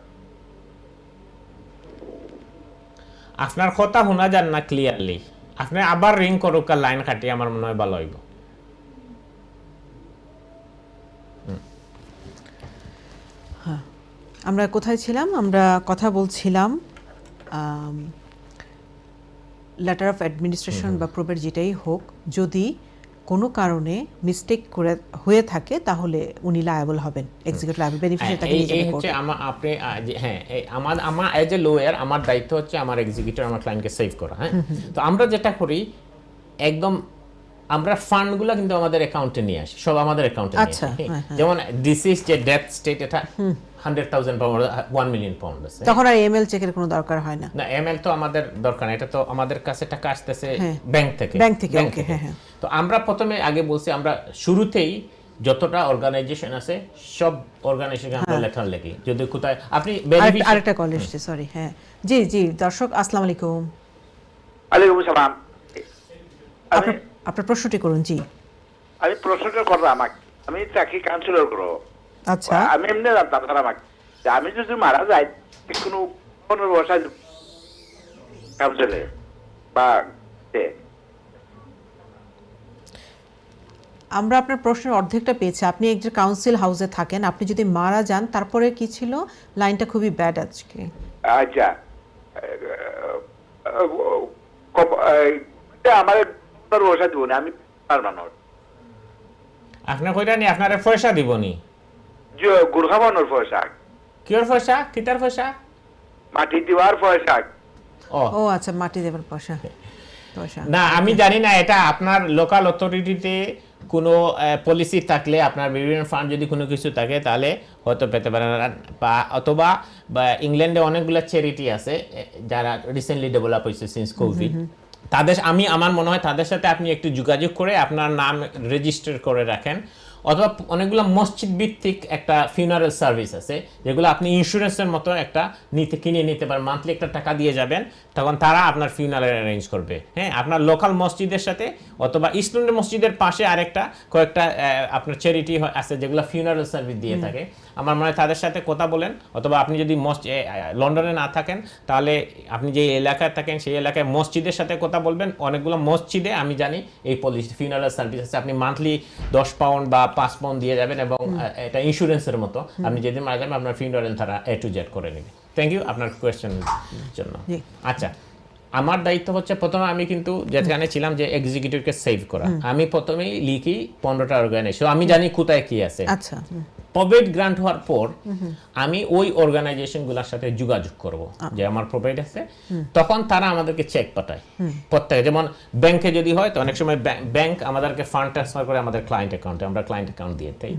আপনার কথা শোনা যান না ক্লিয়ারলি, আপনি আবার রিং করুক আর লাইন কাটিয়ে, আমার মনে হয় ভালো হইব। হ্যাঁ, আমরা কোথায় ছিলাম? আমরা কথা বলছিলাম লেটার অফ অ্যাডমিনিস্ট্রেশন বা প্রবেট যেটাই হোক, যদি কোনো কারণে মিস্টেক হয়ে থাকে তাহলে উনি লায়াবল হবেন, এক্সিকিউটিভ লায়াবল, বেনিফিশিয়ারি তাকে নিয়ে যাবে কোর্টে। আমার এজ এ লয়ার আমার দায়িত্ব হচ্ছে আমার এক্সিকিউটিভ আমার ক্লায়েন্টকে সেভ করা। হ্যাঁ, তো আমরা যেটা করি একদম আমরা ফান্ডগুলো কিন্তু আমাদের অ্যাকাউন্টে নিয়ে আসি, সব আমাদের অ্যাকাউন্টে নিয়ে আসি। যেমন ডিসিজ যে ডেথ স্টেট, এটা 100,000 পাউন্ড 1 মিলিয়ন পাউন্ড আছে, তখন আর এমএল চেকের কোনো দরকার হয় না। না, এমএল তো আমাদের দরকার না, এটা তো আমাদের কাছে টাকা আসতেছে ব্যাংক থেকে। ওকে, হ্যাঁ। তো আমরা প্রথমে আগে বলছি, আমরা শুরুতেই যতটা অর্গানাইজেশন আছে সব অর্গানাইজেশনকে আমরা লেটার লিখি, যদি কোথায় আপনি আরেকটা কল এসেছে, সরি। হ্যাঁ, জি জি দর্শক, আসসালামু আলাইকুম। ওয়ালাইকুম আসসালাম। আপনার প্রশ্নটি করুন। জি, আমি প্রশ্নটা করবো আমাকে, আমি তাকে কাউন্সিলর করবো। আচ্ছা, আমি এমনি জানতাম স্যার আমাকে যে আমি যদি মারা যাই কোনো 15 বছর কাউন্সিলে বা আমরা আপনার প্রশ্নের অর্ধেকটা পেয়েছি। আপনি একজন কাউন্সিল হাউসে থাকেন, আপনি যদি মারা যান, তারপরে কি ছিল? লাইনটা খুবই ব্যাড আজকে। আচ্ছা, আমার 15 বছর দিব না, আমি পারমানো আপনার কইরা নি আপনারে পয়সা দিবনি, যে গুরখাবানোর পয়সা। কিওর পয়সা? কিতার পয়সা? মাটি দিবার পয়সা। ও আচ্ছা, মাটি দেবার পয়সা। না, আমি জানি না এটা আপনার লোকাল অথরিটিতে কোনো পলিসি থাকলে, আপনার বিভিন্ন ফান্ড যদি কোনো কিছু থাকে তাহলে হয়তো পেতে পারেন, অথবা ইংল্যান্ডে অনেকগুলো চ্যারিটি আছে যারা রিসেন্টলি ডেভেলপ হয়েছে সিন্স কোভিড, আমার মনে হয় তাদের সাথে আপনি একটু যোগাযোগ করে আপনার নাম রেজিস্টার করে রাখেন, অথবা অনেকগুলো মসজিদ ভিত্তিক একটা ফিউনারেল সার্ভিস আছে যেগুলো আপনি ইন্স্যুরেন্সের মতো একটা কিনে নিতে পারেন, মান্থলি একটা টাকা দিয়ে যাবেন, তখন তারা আপনার ফিউনারেল অ্যারেঞ্জ করবে। হ্যাঁ, আপনার লোকাল মসজিদের সাথে, অথবা ইসলামের মসজিদের পাশে কয়েকটা আপনার চ্যারিটি আছে যেগুলো ফিউনারেল সার্ভিস দিয়ে থাকে, আমার মনে হয় তাদের সাথে কথা বলেন, অথবা আপনি যদি লন্ডনে না থাকেন তাহলে আপনি যে এলাকায় থাকেন সেই এলাকায় মসজিদের সাথে কথা বলবেন। অনেকগুলো মসজিদে আমি জানি এই পলিসি ফিউনারাল সার্ভিস আছে, আপনি মান্থলি 10 পাউন্ড বা 5 পাউন্ড দিয়ে যাবেন এবং এটা ইন্স্যুরেন্সের মতো, আপনি যেদিন মারা যাবেন আপনার ফিউনারাল তারা A to Z করে নেবে। থ্যাংক ইউ আপনার কোয়েশ্চেনের জন্য। আচ্ছা, আমার দায়িত্ব হচ্ছে প্রথমে আমি কিন্তু যেখানে ছিলাম যে এক্সিকিউটিভকে সেভ করা, আমি প্রথমেই লিখি 15টা অর্গানাইজেশন, আমি জানি কোথায় কি আছে। আচ্ছা, প্রভিডেন্ট গ্রান্ট হওয়ার পর আমি ওই অর্গানাইজেশনগুলোর সাথে যোগাযোগ করব যে আমার প্রভিডেন্ট আছে, তখন তারা আমাদেরকে চেক পাঠায় প্রত্যেকে। যেমন ব্যাংকে যদি হয় তো অনেক সময় ব্যাংক আমাদেরকে ফান্ড ট্রান্সফার করে আমাদের ক্লায়েন্ট অ্যাকাউন্টে, আমরা ক্লায়েন্ট অ্যাকাউন্ট দিয়ে দেই।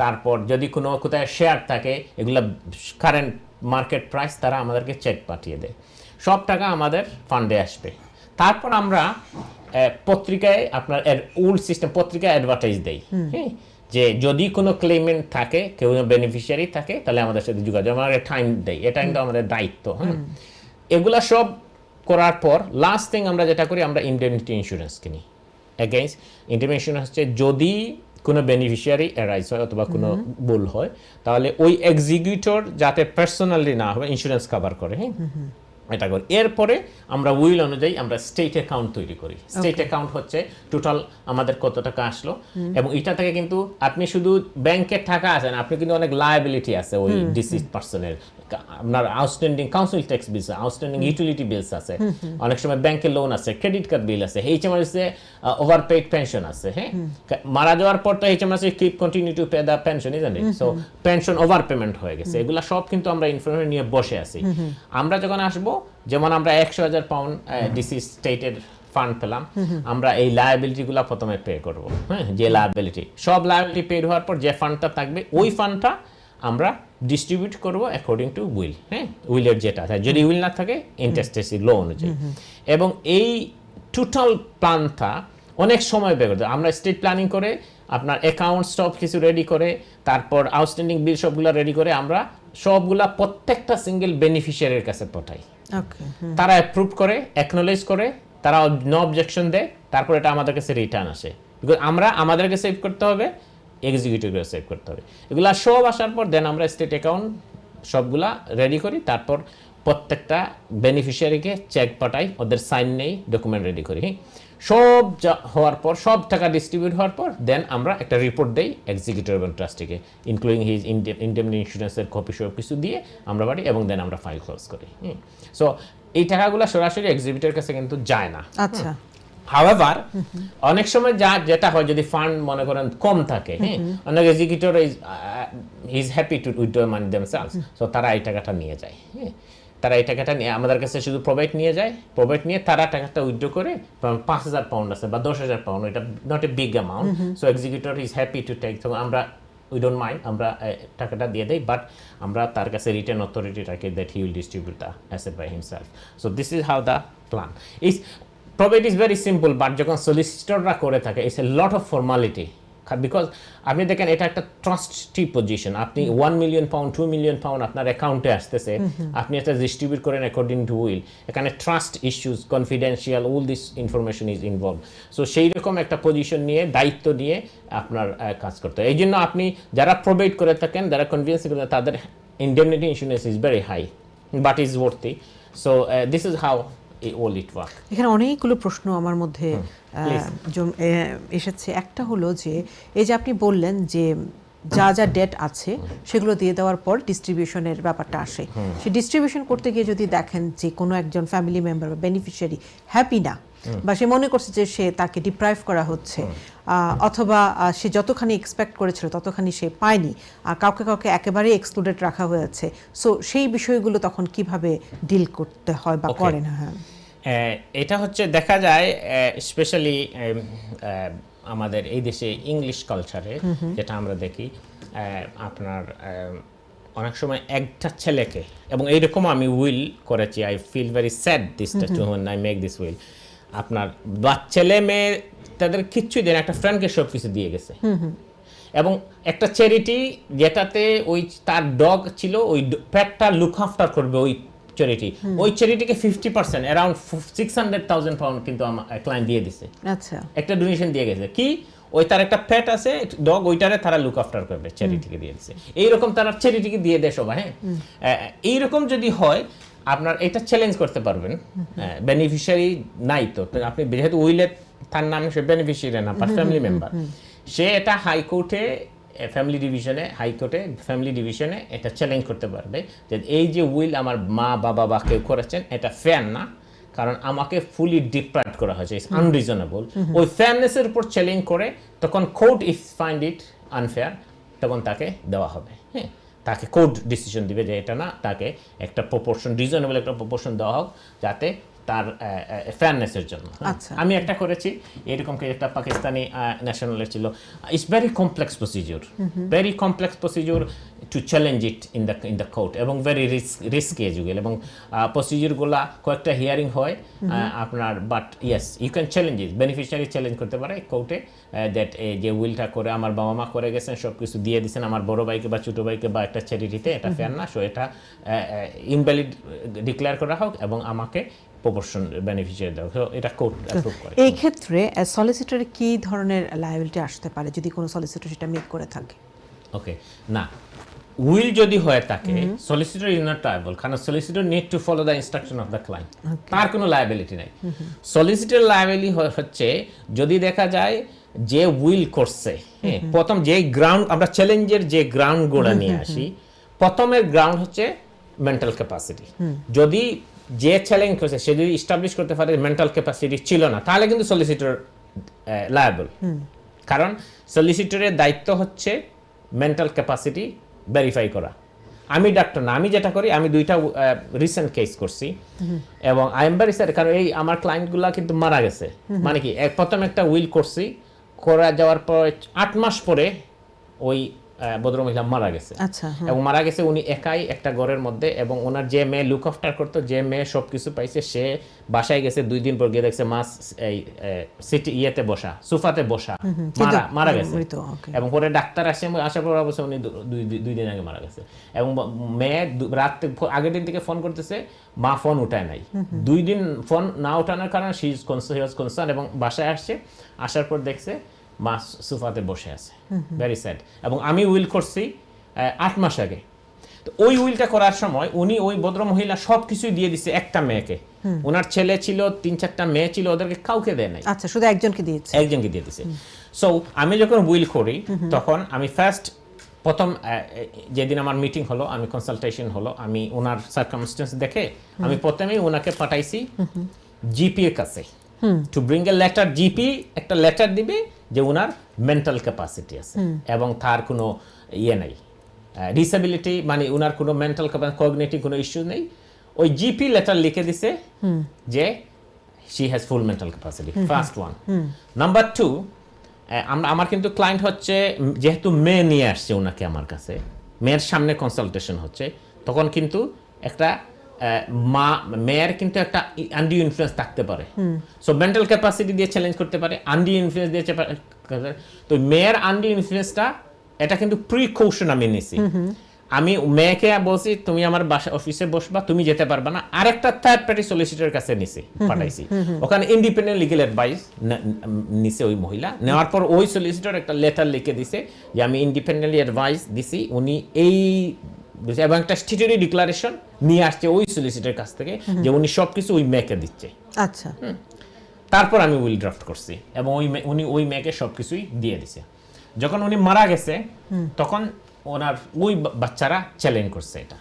তারপর যদি কোনো কোথায় শেয়ার থাকে, এগুলো কারেন্ট মার্কেট প্রাইস, তারা আমাদেরকে চেক পাঠিয়ে দেয়, সব টাকা আমাদের ফান্ডে আসবে। তারপর আমরা পত্রিকায় আপনার ওল্ড সিস্টেম পত্রিকায় অ্যাডভার্টাইজ দেই, হ্যাঁ, যে যদি কোনো ক্লেমেন্ট থাকে, কেউ বেনিফিশিয়ারি থাকে, তাহলে আমাদের সাথে যোগাযোগ, আমাদের টাইম দেয়, এটা কিন্তু আমাদের দায়িত্ব। হ্যাঁ, এগুলা সব করার পর লাস্ট থিং আমরা যেটা করি, আমরা ইন্ডেমনিটি ইন্স্যুরেন্স কিনি এগেইনস্ট। ইন্ডেমনিটি ইন্স্যুরেন্স হচ্ছে যদি কোনো বেনিফিশিয়ারি অ্যারাইজ হয় অথবা কোনো ভুল হয়, তাহলে ওই এক্সিকিউটর যাতে পার্সোনালি না হবে, ইন্স্যুরেন্স কভার করে। হ্যাঁ, এটা করি। এরপরে আমরা উইল অনুযায়ী আমরা স্টেট অ্যাকাউন্ট তৈরি করি। স্টেট অ্যাকাউন্ট হচ্ছে টোটাল আমাদের কত টাকা আসলো, এবং এটা থেকে কিন্তু আপনি শুধু ব্যাংকের টাকা আছে না, আপনি কিন্তু অনেক লায়াবিলিটি আছে ওই ডিসিজ পার্সনের, আপনার আউটস্ট্যান্ডিং কাউন্সিল ট্যাক্স বিলস, আউটস্ট্যান্ডিং ইউটিলিটি বিলস আছে, অনেক সময় ব্যাংকের লোন আছে, ক্রেডিট কার্ড বিল আছে, HMRC ওভারপেইড পেনশন আছে। হ্যাঁ, মারা যাওয়ার পর তো HMRC keep continue to pay the pension, isn't it? So pension over payment হয়ে গেছে, এগুলা সব কিন্তু আমরা ইনফরমেশন নিয়ে বসে আছি। আমরা যখন আসবো, যেমন আমরা 100,000 পাউন্ড ডিসি স্টেটের ফান্ড পেলাম, আমরা এই লায়াবিলিটিগুলো প্রথমে পে করব। হ্যাঁ, যে লায়াবিলিটি, সব লায়াবিলিটি পে হওয়ার পর যে ফান্ডটা থাকবে, ওই ফান্ডটা আমরা ডিস্ট্রিবিউট করব অ্যাকর্ডিং টু উইল। হ্যাঁ, উইলের যেটা আছে, যদি উইল না থাকে ইন্টারস্টেসি লো অনুযায়ী। এবং এই টোটাল প্ল্যানটা অনেক সময় ব্যয় করতে, আমরা স্টেট প্ল্যানিং করে আপনার অ্যাকাউন্ট সব কিছু রেডি করে, তারপর আউটস্ট্যান্ডিং বিল সবগুলো রেডি করে আমরা সবগুলা প্রত্যেকটা সিঙ্গেল বেনিফিশিয়ারির কাছে পাঠাই। তারা অ্যাপ্রুভ করে, অ্যাকনোলেজ করে, তারা নো অবজেকশন দেয়, তারপর এটা আমাদের কাছে রিটার্ন আসে। বিকজ আমরা আমাদেরকে সেভ করতে হবে, এক্সিকিউটিভকে সেভ করতে হবে। এগুলা সব আসার পর দেন আমরা স্টেট অ্যাকাউন্ট সবগুলা রেডি করি, তারপর প্রত্যেকটা বেনিফিশিয়ারিকে চেক পাঠাই, ওদের সাইন নেই, ডকুমেন্ট রেডি করি। সব হওয়ার পর, সব টাকা ডিস্ট্রিবিউট হওয়ার পর দেন আমরা একটা রিপোর্ট দেই এক্সিকিউটিভ এবং ট্রাস্টিকে, ইনক্লুডিং হিজ ইন্ডেমনিটি ইন্স্যুরেন্সের কপি সব কিছু দিয়ে আমরা পাঠাই, এবং দেন আমরা ফাইল ক্লোজ করি। সো এই টাকাগুলো সরাসরি এক্সিকিউটিভের কাছে কিন্তু যায় না। আচ্ছা, হাওয়েভার অনেক সময় যেটা হয়, যদি ফান্ড মনে করেন কম থাকে, হ্যাঁ, অনেক executor is happy two withdraw money themselves, so তারা এই টাকাটা নিয়ে যায়। হ্যাঁ, তারা এই টাকাটা নিয়ে আমাদের কাছে শুধু প্রোভাইড নিয়ে যায়, প্রোভাইড নিয়ে তারা টাকাটা উইথড্র করে, 5,000 পাউন্ড আছে বা 10,000 পাউন্ড, এটা not a big amount, so executor is happy to take. তো আমরা উই ডোন্ট মাইন্ড, আমরা টাকাটা দিয়ে দেই, বাট আমরা তার কাছে রিটার্ন অথরিটি রাখি that he will distribute the asset by himself. So this is how the plan is. Provide is very simple, but যখন সলিসিটররা করে থাকে, it's a lot of formality. Because আপনি দেখেন এটা একটা ট্রাস্টি পজিশন, আপনি 1 মিলিয়ন পাউন্ড 2 মিলিয়ন পাউন্ড আপনার অ্যাকাউন্টে আসতেছে, আপনি এটা ডিস্ট্রিবিউট করেন অ্যাকর্ডিং টু উইল, এখানে trust issues, confidential, all this information is involve. So সেই রকম একটা পজিশন নিয়ে, দায়িত্ব নিয়ে আপনার কাজ করতে হয়। এই জন্য আপনি যারা প্রোভাইড করে থাকেন, যারা কনভিন্স করেন, তাদের indemnity insurance is very high, but is worthy. So this is how এখানে অনেকগুলো প্রশ্ন আমার মধ্যে এসেছে। একটা হলো যে এই যে আপনি বললেন যে যা যা ডেট আছে সেগুলো দিয়ে দেওয়ার পর ডিস্ট্রিবিউশনের ব্যাপারটা আসে, সে ডিস্ট্রিবিউশন করতে গিয়ে যদি দেখেন যে কোনো একজন ফ্যামিলি মেম্বার বা বেনিফিশিয়ারি হ্যাপি না, বা সে মনে করছে যে সে তাকে ডিপ্রাইভ করা হচ্ছে, অথবা সে যতখানি এক্সপেক্ট করেছিল ততখানি সে পায়নি, আর কাউকে কাউকে একেবারেই এক্সক্লুডেড রাখা হয়েছে, সো সেই বিষয়গুলো তখন কিভাবে ডিল করতে হয় বা করে না? হ্যাঁ, এটা হচ্ছে দেখা যায় স্পেশালি আমাদের এই দেশে ইংলিশ কালচারে যেটা আমরা দেখি, আপনার অনেক সময় একটা ছেলেকে, এবং এইরকম আমি উইল করেছি, I feel very sad this to when I make this will, আপনার ছেলে মেয়ে তাদের কিচ্ছুই দেন, একটা ফ্রেন্ডকে সব কিছু দিয়ে গেছে, এবং একটা চ্যারিটি যেটাতে ওই তার ডগ ছিল, ওই পেটটা লুক আফটার করবে ওই চ্যারিটি, ওই চ্যারিটিকে 50% অ্যারাউন্ড 600,000 পাউন্ড কিন্তু আমার ক্লায়েন্ট দিয়ে দিছে। আচ্ছা, একটা ডোনেশন দিয়ে গেছে। কি ওই তার একটা পেট আছে ডগ, ওইটারে তারা লুক আফটার করবে, চ্যারিটিকে দিয়ে দিচ্ছে। এইরকম তারা চ্যারিটিকে দিয়ে দেয় সবাই। হ্যাঁ, এইরকম যদি হয় আপনার এটা চ্যালেঞ্জ করতে পারবেন। বেনিফিশিয়ারি নাই তো আপনি, যেহেতু উইলে তার নাম, সে বেনিফিশিয়ারি না বাট ফ্যামিলি মেম্বার, সে এটা হাইকোর্টে ফ্যামিলি ডিভিশনে এটা চ্যালেঞ্জ করতে পারবে যে এই যে উইল আমার মা বাবা বা কেউ করেছেন এটা ফেয়ার না, কারণ আমাকে ফুলি ডিপ্রাইভ করা হয়েছে, ইটস আনরিজনেবল। ওই ফেয়ারনেসের উপর চ্যালেঞ্জ করে তখন court if find it unfair, তখন তাকে দেওয়া হবে। হ্যাঁ, তাকে কোর্ট ডিসিশন দিবে যে এটা না, তাকে একটা প্রপোর্শন, রিজনেবল একটা প্রপোর্শন দেওয়া হোক যাতে তার ফেয়ারনেসের জন্য। আমি একটা করেছি এরকম, একটা পাকিস্তানি ন্যাশনালের ছিল। It's very complex procedure to challenge it in the court, এবং ভেরি রিস্কি এজুগেল, এবং প্রসিডিউরগুলো কয়েকটা হিয়ারিং হয় আপনার। But yes, you can challenge it, beneficiary challenge করতে পারে কোর্টে দ্যাট যে উইলটা করে আমার বাবা মা করে গেছেন, সব কিছু দিয়ে দিয়েছেন আমার বড় ভাইকে বা ছোটো ভাইকে বা একটা চ্যারিটিতে, এটা ফেয়ার না, সো এটা ইনভ্যালিড ডিক্লেয়ার করা হোক এবং আমাকে প্রপোর্শন বেনিফিশিয়ারি দাও, এটা কোর্ট অ্যাপ্রুভ করে। এই ক্ষেত্রে সলিসিটরে কি ধরনের লায়াবিলিটি আসতে পারে যদি কোনো সলিসিটর সেটা মেক করে থাকে? ওকে, না, উইল যদি হয়ে থাকে সলিসিটর ইজ নট লায়াবল, কারণ solicitor need to follow the instruction of the client, তার কোনো লায়াবিলিটি নাই। সলিসিটর লায়াবিলিটি হচ্ছে যদি দেখা যায় যে উইল করছে, প্রথম যে গ্রাউন্ড, আমরা চ্যালেঞ্জের যে গ্রাউন্ড গোড়া নিয়ে আসি, প্রথমের গ্রাউন্ড হচ্ছে মেন্টাল ক্যাপাসিটি। যদি যে চ্যালেঞ্জ করছে সে যদি ইস্টাবলিশ করতে পারে মেন্টাল ক্যাপাসিটি ছিল না, তাহলে কিন্তু সলিসিটর লায়াবল, কারণ সলিসিটরের দায়িত্ব হচ্ছে মেন্টাল ক্যাপাসিটি ভেরিফাই করা। আমি ডাক্তার না, আমি যেটা করি, আমি 2টা রিসেন্ট কেস করছি এবং আই এম ভেরি সরি, কারণ এই আমার ক্লায়েন্টগুলো কিন্তু মারা গেছে। মানে কি, প্রথম একটা উইল করছি, করা যাওয়ার পর 8 মাস পরে ওই ভদ্রমহিলা মারা গেছে। এবং মারা গেছে উনি একাই একটা ঘরের মধ্যে, এবং ওনার যে মেয়ে লুক আফটার করতো, যে মেয়ে সব কিছু পাইছে, সে বাসায় গেছে 2 দিন পর গিয়ে দেখছে মাস এই সিটি ইয়েতে বসা, সোফাতে বসা, মারা গেছে। এবং পরে ডাক্তার আসে, আসার পর অবশ্য উনি 2 দিন আগে মারা গেছে। এবং মেয়ে রাত আগের দিন থেকে ফোন করতেছে, মা ফোন উঠায় নাই। 2 দিন ফোন না উঠানোর কারণে শি ইজ কনসার্ন, এবং বাসায় আসছে, আসার পর দেখছে মা সোফাতে বসে আছে। Very sad. এবং আমি উইল করছি 8 মাস আগে। তো ওই উইলটা করার সময় উনি ওই ভদ্রমহিলা সব কিছুই দিয়ে দিছে একটা মেয়েকে। ওনার ছেলে ছিল, 3-4টা মেয়ে ছিল, ওদেরকে কাউকে দেয় নাই। আচ্ছা, শুধু একজনকে দিয়ে দিছে। সো আমি যখন উইল করি তখন আমি প্রথম যেদিন আমার মিটিং হলো, আমি কনসালটেশন হলো, আমি ওনার সার্কামস্টেন্স দেখে আমি প্রথমেই ওনাকে পাঠাইছি জিপি এর কাছে, to bring a letter. GP একটা লেটার দিবে যে ওনার মেন্টাল ক্যাপাসিটি আছে এবং তার কোনো ইয়ে নেই, ডিসেবিলিটি, মানে ওনার কোনো মেন্টাল কগনিটিভ কোনো ইস্যু নেই। ওই জিপি লেটার লিখে দিছে যে she has full mental capacity, first one. Number 2, আমার কিন্তু ক্লায়েন্ট হচ্ছে, যেহেতু মেয়ে নিয়ে আসছে ওনাকে আমার কাছে, মেয়ের সামনে কনসালটেশন হচ্ছে, তখন কিন্তু একটা মেয়ের কিন্তু একটা আনডিউ ইনফ্লুয়েন্স থাকতে পারে। সো মেন্টাল ক্যাপাসিটি দিয়ে চ্যালেঞ্জ করতে পারে, আনডিউ ইনফ্লুয়েন্স দিয়ে। তো মেয়ের আনডিউ ইনফ্লুয়েন্সটা এটা কিন্তু প্রিকশন আমি নিছি। আমি মেয়েকে বলছি তুমি আমার বাসা অফিসে বসবা, তুমি যেতে পারবা না, আরেকটা থার্ড পার্টি সলিসিটরের কাছে নিছি, পাঠাইছি। ওখানে ইন্ডিপেন্ডেন্ট লিগ্যাল অ্যাডভাইস নিছে ওই মহিলা। নেওয়ার পর ওই সলিসিটর একটা লেটার লিখে দিছে যে আমি ইন্ডিপেন্ডেন্টলি অ্যাডভাইস দিছি, উনি এই, এবং একটা স্ট্যাটিউটরি ডিক্লারেশন নিয়ে আসছে ওই সলিসিটরের কাছ থেকে যে উনি সবকিছু ওই মেয়েকে দিচ্ছে। আচ্ছা, তারপর আমি উইল ড্রাফট করছি এবং উনি ওই মেয়েকে সবকিছুই দিয়ে দিছে। যখন উনি মারা গেছে তখন ওনার ওই বাচ্চারা চ্যালেঞ্জ করছে, এটা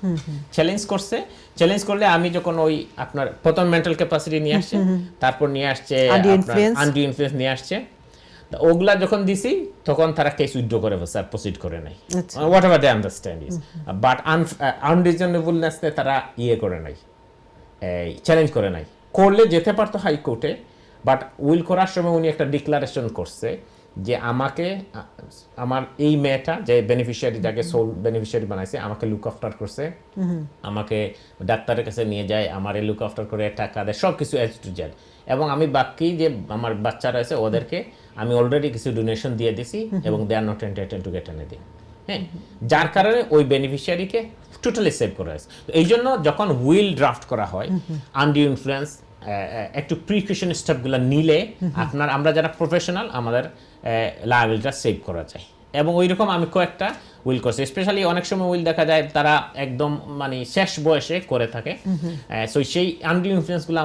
চ্যালেঞ্জ করলে আমি যখন ওই আপনার প্রথম মেন্টাল ক্যাপাসিটি নিয়ে আসছে, তারপর নিয়ে আসছে আনডিউ ইনফ্লুয়েন্স নিয়ে আসছে, ওগুলা যখন দিছি তখন তারা কেস উইথড্র করে বসে, আর প্রসিড করে নাই। Whatever they understand is, but unreasonableness তারা ইয়ে করে নাই, চ্যালেঞ্জ করে নাই। করলে যেতে পারতো হাইকোর্টে, বাট উইল করার সময় উনি একটা ডিক্লারেশন করছে যে আমাকে, আমার এই মেয়েটা যে বেনিফিশিয়ারি, যাকে সোল বেনিফিশিয়ারি বানাইছে, আমাকে লুক আফটার করছে, আমাকে ডাক্তারের কাছে নিয়ে যায়, আমার লুক আফটার করে টাকা দেয়, সব কিছু এজ টু জেড। এবং আমি বাকি যে আমার বাচ্চারা আছে ওদেরকে আমি অলরেডি কিছু ডোনেশন দিয়ে দিছি এবং they are not entitled to get anything. হ্যাঁ, যার কারণে ওই বেনিফিশিয়ারিকে টোটালি সেভ করা হয়েছে। তো এই জন্য যখন উইল ড্রাফট করা হয়, আনডিউ ইনফ্লুয়েন্স একটু প্রিকশন স্টেপগুলো নিলে আমরা যারা প্রফেশনাল আমাদের লায়াবিলিটিটা সেভ করা যায়। এবং ওই রকম আমি কয়েকটা উইল করছি, স্পেশালি অনেক সময় উইল দেখা যায় তারা একদম মানে শেষ বয়সে করে থাকে। সো সেই আনডিউ ইনফ্লুয়েন্সগুলো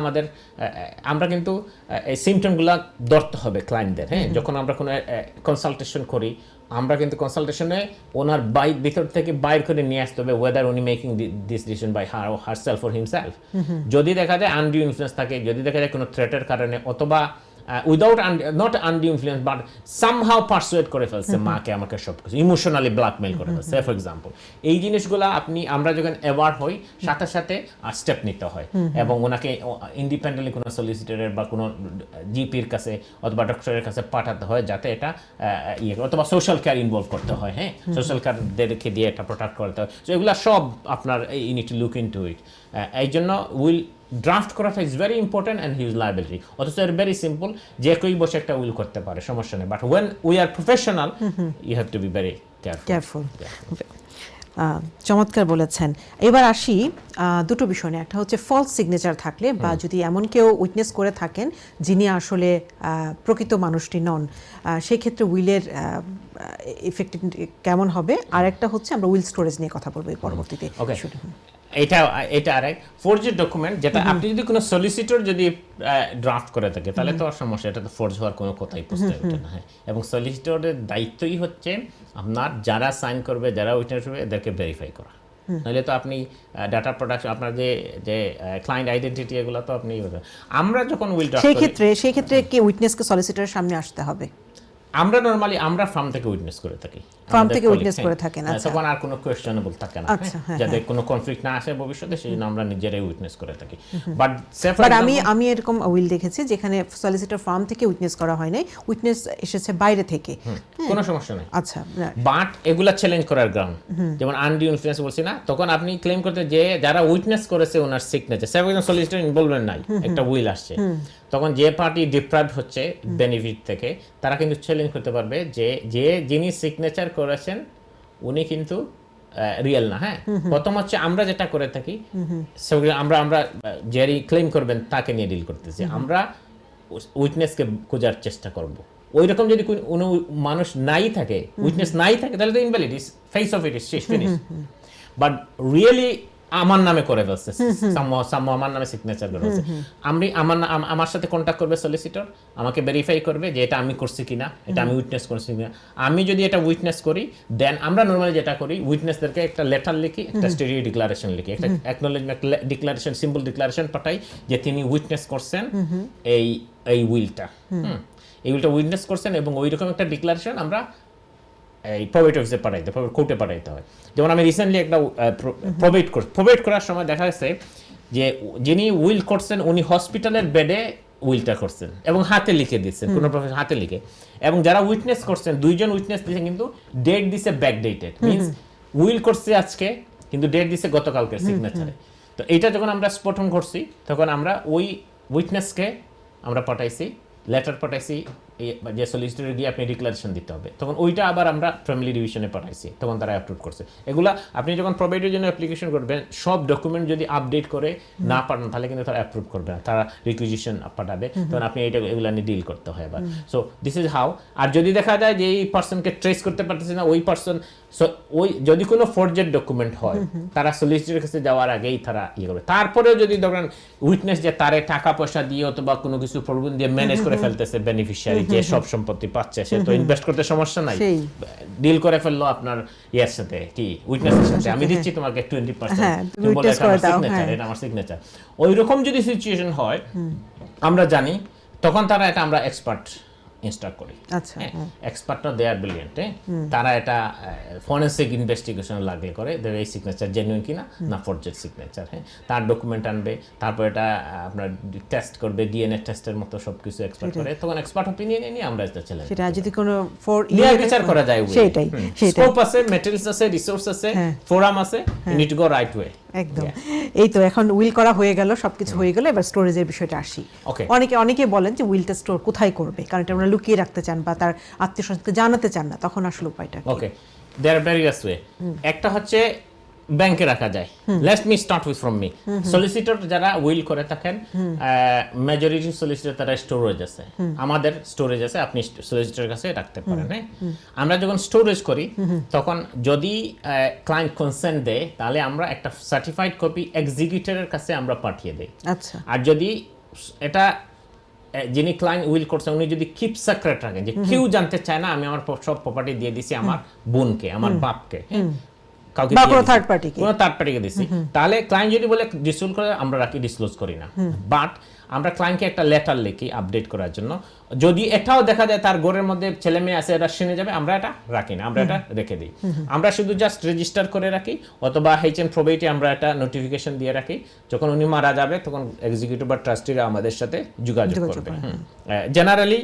আমরা কিন্তু এই সিমটমগুলো ধরতে হবে ক্লায়েন্টদের। হ্যাঁ, যখন আমরা কোনো কনসালটেশন করি আমরা কিন্তু কনসালটেশনে ওনার ভিতর থেকে বাইর করে নিয়ে আসতে হবে ওয়েদার উনি making this decision by herself or himself. যদি দেখা যায় আনডিউ ইনফ্লুয়েন্স থাকে, যদি দেখা যায় কোনো থ্রেটের কারণে, অথবা without not undue influence but somehow pursuit করে ফেলছে মাকে আমাকে সব কিছু ইমোশনালি ব্ল্যাকমেইল করে ফেলছে ফর এক্সাম্পল, এই জিনিসগুলো আমরা যখন অ্যাওয়ার হই সাথে সাথে স্টেপ নিতে হয় এবং ওনাকে ইন্ডিপেন্ডেন্টলি কোনো সলিসিটরের বা কোনো জিপির কাছে অথবা ডক্টরের কাছে পাঠাতে হয় যাতে এটা অথবা সোশ্যাল কেয়ার ইনভলভ করতে হয়। হ্যাঁ, সোশ্যাল কেয়ারদেরকে দিয়ে এটা প্রোটেক্ট করতে হয়। সো এগুলো সব আপনার you need to look into it. এই জন্য উইল ড্রাফট করাটা is very important and huge liability. অথচ এর ভেরি সিম্পল, যে কেউ বসে একটা উইল করতে পারে, সমস্যা নেই। But when we are professional you have to be very careful. চমৎকার বলেছেন। এবার আসি দুটো বিষয় নিয়ে। একটা হচ্ছে ফলস সিগনেচার থাকলে বা যদি এমন কেউ উইটনেস করে থাকেন যিনি আসলে প্রকৃত মানুষটি নন, সেই ক্ষেত্রে উইলের ইফেক্ট কেমন হবে। আর একটা হচ্ছে আমরা উইল স্টোরেজ নিয়ে কথা বলবো পরবর্তীতে। এটা আরেক ফোর্জড ডকুমেন্ট, যেটা আপনি যদি কোনো সলিসিটর যদি ড্রাফট করে থাকে তাহলে তো আর সমস্যা, এটা তো ফোর্জ হওয়ার কোনো কথাই প্রশ্ন ওঠে না। হ্যাঁ, এবং সলিসিটরের দায়িত্বই হচ্ছে আপনার যারা সাইন করবে, যারা উইটনেস করবে, এদেরকে ভেরিফাই করা। নাহলে তো আপনি ডাটা প্রোডাকশন, আপনার যে ক্লায়েন্ট আইডেন্টিটি, এগুলো তো আপনি আমরা যখন উইল ড্রাফট করি সেই ক্ষেত্রে কি উইটনেসকে সলিসিটরের সামনে আসতে হবে? আমরা নরমালি ফার্ম থেকে উইটনেস করে থাকি, ফার্ম থেকে উইটনেস করে থাকেন। আচ্ছা, তখন আর কোনো কোয়েশ্চেনেবল থাকে না, যাতে কোনো কনফ্লিক্ট না আসে ভবিষ্যতে, সেই জন্য আমরা নিজেরাই উইটনেস করে থাকি। বাট আমি এরকম উইল দেখেছি যেখানে সলিসিটর ফার্ম থেকে উইটনেস করা হয় নাই, উইটনেস এসেছে বাইরে থেকে, কোনো সমস্যা নেই। আচ্ছা, বাট এগুলা চ্যালেঞ্জ করার গ্রাউন্ড, যেমন আনডিউ ইনফ্লুয়েন্স বলছি না, তখন আপনি ক্লেম করতে যে যারা উইটনেস করেছে ওনার সিগনেচার, সেরকম সলিসিটর ইনভলভমেন্ট নাই, একটা উইল আসছে, তখন যে পার্টি ডিপ্রাইভড হচ্ছে বেনিফিট থেকে তারা কিন্তু চ্যালেঞ্জ করতে পারবে যে যিনি সিগনেচার করেছেন উনি কিন্তু রিয়েল না। হ্যাঁ, প্রথম হচ্ছে আমরা যেটা করে থাকি সেগুলো আমরা যারা ক্লেম করবেন তাকে নিয়ে ডিল করতেছি, আমরা উইটনেসকে খোঁজার চেষ্টা করব। ওই রকম যদি কোনো মানুষ নাই থাকে, উইটনেস নাই থাকে, তাহলে তো invalid, face of it is finish. But really আমার নামে করে ফেলছে, আমার নামে সিগনেচার করে ফেলছে, আমার সাথে কন্ট্যাক্ট করবে সলিসিটর, আমাকে ভেরিফাই করবে যে এটা আমি করছি কিনা, এটা আমি উইটনেস করছি কিনা। আমি যদি এটা উইটনেস করি, দেন আমরা নর্মালি যেটা করি, উইটনেসদেরকে একটা লেটার লিখি, একটা স্টেরি ডিক্লারেশন লিখি, একটা অ্যাকনোলেজমেন্ট ডিক্লারেশন, সিম্পল ডিক্লারেশন পাঠাই যে তিনি উইটনেস করছেন এই উইলটা, এই উইলটা উইটনেস করছেন, এবং ওই রকম একটা ডিক্লারেশন আমরা এই প্রবেট অফিসে পাঠাইতে, কোর্টে পাঠাইতে হয়। যেমন আমি রিসেন্টলি একটা প্রবেট করার সময় দেখা যাচ্ছে যে যিনি উইল করছেন উনি হসপিটালের বেডে উইলটা করছেন এবং হাতে লিখে দিচ্ছেন, কোনো প্রফেসর হাতে লিখে, এবং যারা উইটনেস করছেন দুইজন উইটনেস দিয়েছে কিন্তু ডেট দিছে ব্যাক ডেটেড, মিনস উইল করছে আজকে কিন্তু ডেট দিছে গতকালকের সিগনেচারে। তো এইটা যখন আমরা স্পটন করছি তখন আমরা ওই উইটনেসকে আমরা পাঠাইছি, লেটার পাঠাইছি যে সলিসিটরে গিয়ে আপনি ডিক্লারেশন দিতে হবে, তখন ওইটা আবার আমরা ফ্যামিলি ডিভিশনে পাঠাইছি, তখন তারা অ্যাপ্রুভ করছে। এগুলা আপনি যখন প্রবেটের জন্য অ্যাপ্লিকেশন করবেন, সব ডকুমেন্ট যদি আপডেট করে না পাঠান তাহলে কিন্তু তারা অ্যাপ্রুভ করবে না, তারা রিকুইজিশন পাঠাবে, তখন আপনি এগুলা নিয়ে ডিল করতে হয় আবার। So this is how. আর যদি দেখা যায় যে এই পার্সনকে ট্রেস করতে পারতেছে না, ওই পার্সন ওই যদি কোনো ফরজেড ডকুমেন্ট হয় তারা সলিসিটরের কাছে যাওয়ার আগেই তারা করবে। তারপরেও যদি ধরেন উইটনেস যে তারে টাকা পয়সা দিয়ে অথবা কোনো কিছু প্রবলেম দিয়ে ম্যানেজ করে ফেলতেছে বেনিফিশিয়ারি, যে সব সম্পত্তি পাচ্ছে, সে তো ইনভেস্ট করতে সমস্যা নাই, ডিল করে ফেললো আপনার ইয়ার সাথে, কি উইটনেসের সাথে, আমি দিচ্ছি তোমাকে 20%, এটা আমার সিগনেচার। ওই রকম যদি সিচুয়েশন হয় আমরা জানি, তখন তারা এটা আমরা এক্সপার্ট ইনস্ট্রাক্ট করি। আচ্ছা, এক্সপার্টরা দে আর ব্রিলিয়েন্ট, তারা এটা ফরেনসিক ইনভেস্টিগেশন লাগলে করে এই সিগনেচার জেনুইন কিনা না ফরজেড সিগনেচার। হ্যাঁ, তার ডকুমেন্ট আনবে, তারপর এটা আপনার টেস্ট করবে, ডিএনএ টেস্টের মতো সবকিছু এক্সপার্ট করে, তখন এক্সপার্ট অপিনিয়ন নিয়ে আমরা এটা চ্যালেঞ্জ, সেটা যদি কোনো বিচার করা যায়, সেটাই স্কোপ আছে, ম্যাটেরিয়ালস আছে, রিসোর্স আছে, ফোরাম আছে, you need to go right way. একদম। এই তো এখন উইল করা হয়ে গেল, সবকিছু হয়ে গেল, এবার স্টোরেজের বিষয়টা আসি। অনেকে বলেন যে উইলটা স্টোর কোথায় করবে, কারণ এটা ওনারা লুকিয়ে রাখতে চান বা তার আত্মীয় স্বজনকে জানাতে চান না, তখন আসলে উপায়টা কি? ওকে, দেয়ার ভেরিয়াস ওয়ে। একটা হচ্ছে ব্যাংকে রাখা যায়। Let me start with from me. Solicitor যারা উইল করে থাকেন, মেজরিটি সলিসিটর তারা স্টোরেজ আছে, আমাদের স্টোরেজ আছে, আপনি সলিসিটরের কাছে রাখতে পারেন। হ্যাঁ, আমরা যখন স্টোরেজ করি তখন যদি ক্লায়েন্ট কনসেন্ট দেয় তাহলে আমরা একটা সার্টিফাইড কপি এক্সিকিউটরের কাছে আমরা পাঠিয়ে দেই। আচ্ছা, আর যদি এটা যিনি ক্লায়েন্ট উইল করছেন উনি যদি কিপ সিক্রেট রাখেন, যে কেউ জানতে চায় না আমি আমার সব প্রপার্টি দিয়ে দিছি আমার বোনকে, আমার বাপকে, কাউকে বা দিয়ে কোনো দিছি, থার্ড পার্টিকে, কোনো থার্ড পার্টিকে দিছি, তাহলে ক্লায়েন্ট যদি বলে ডিসক্লোজ করে আমরা রাখি, ডিসক্লোজ করি না। বাট আমরা ক্লায়েন্টকে একটা লেটার লিখি আপডেট করার জন্য, যদি এটাও দেখা যায় তার ঘরের মধ্যে ছেলে মেয়ে আছে এরা শুনে যাবে, আমরা এটা রাখি না, আমরা এটা রেখে দিই। আমরা শুধু জাস্ট রেজিস্টার করে রাখি, অথবা এইচএন প্রবেটে আমরা একটা নোটিফিকেশন দিয়ে রাখি, যখন উনি মারা যাবে তখন এক্সিকিউটিভ বা ট্রাস্টিরা আমাদের সাথে যোগাযোগ করবে। জেনারেলি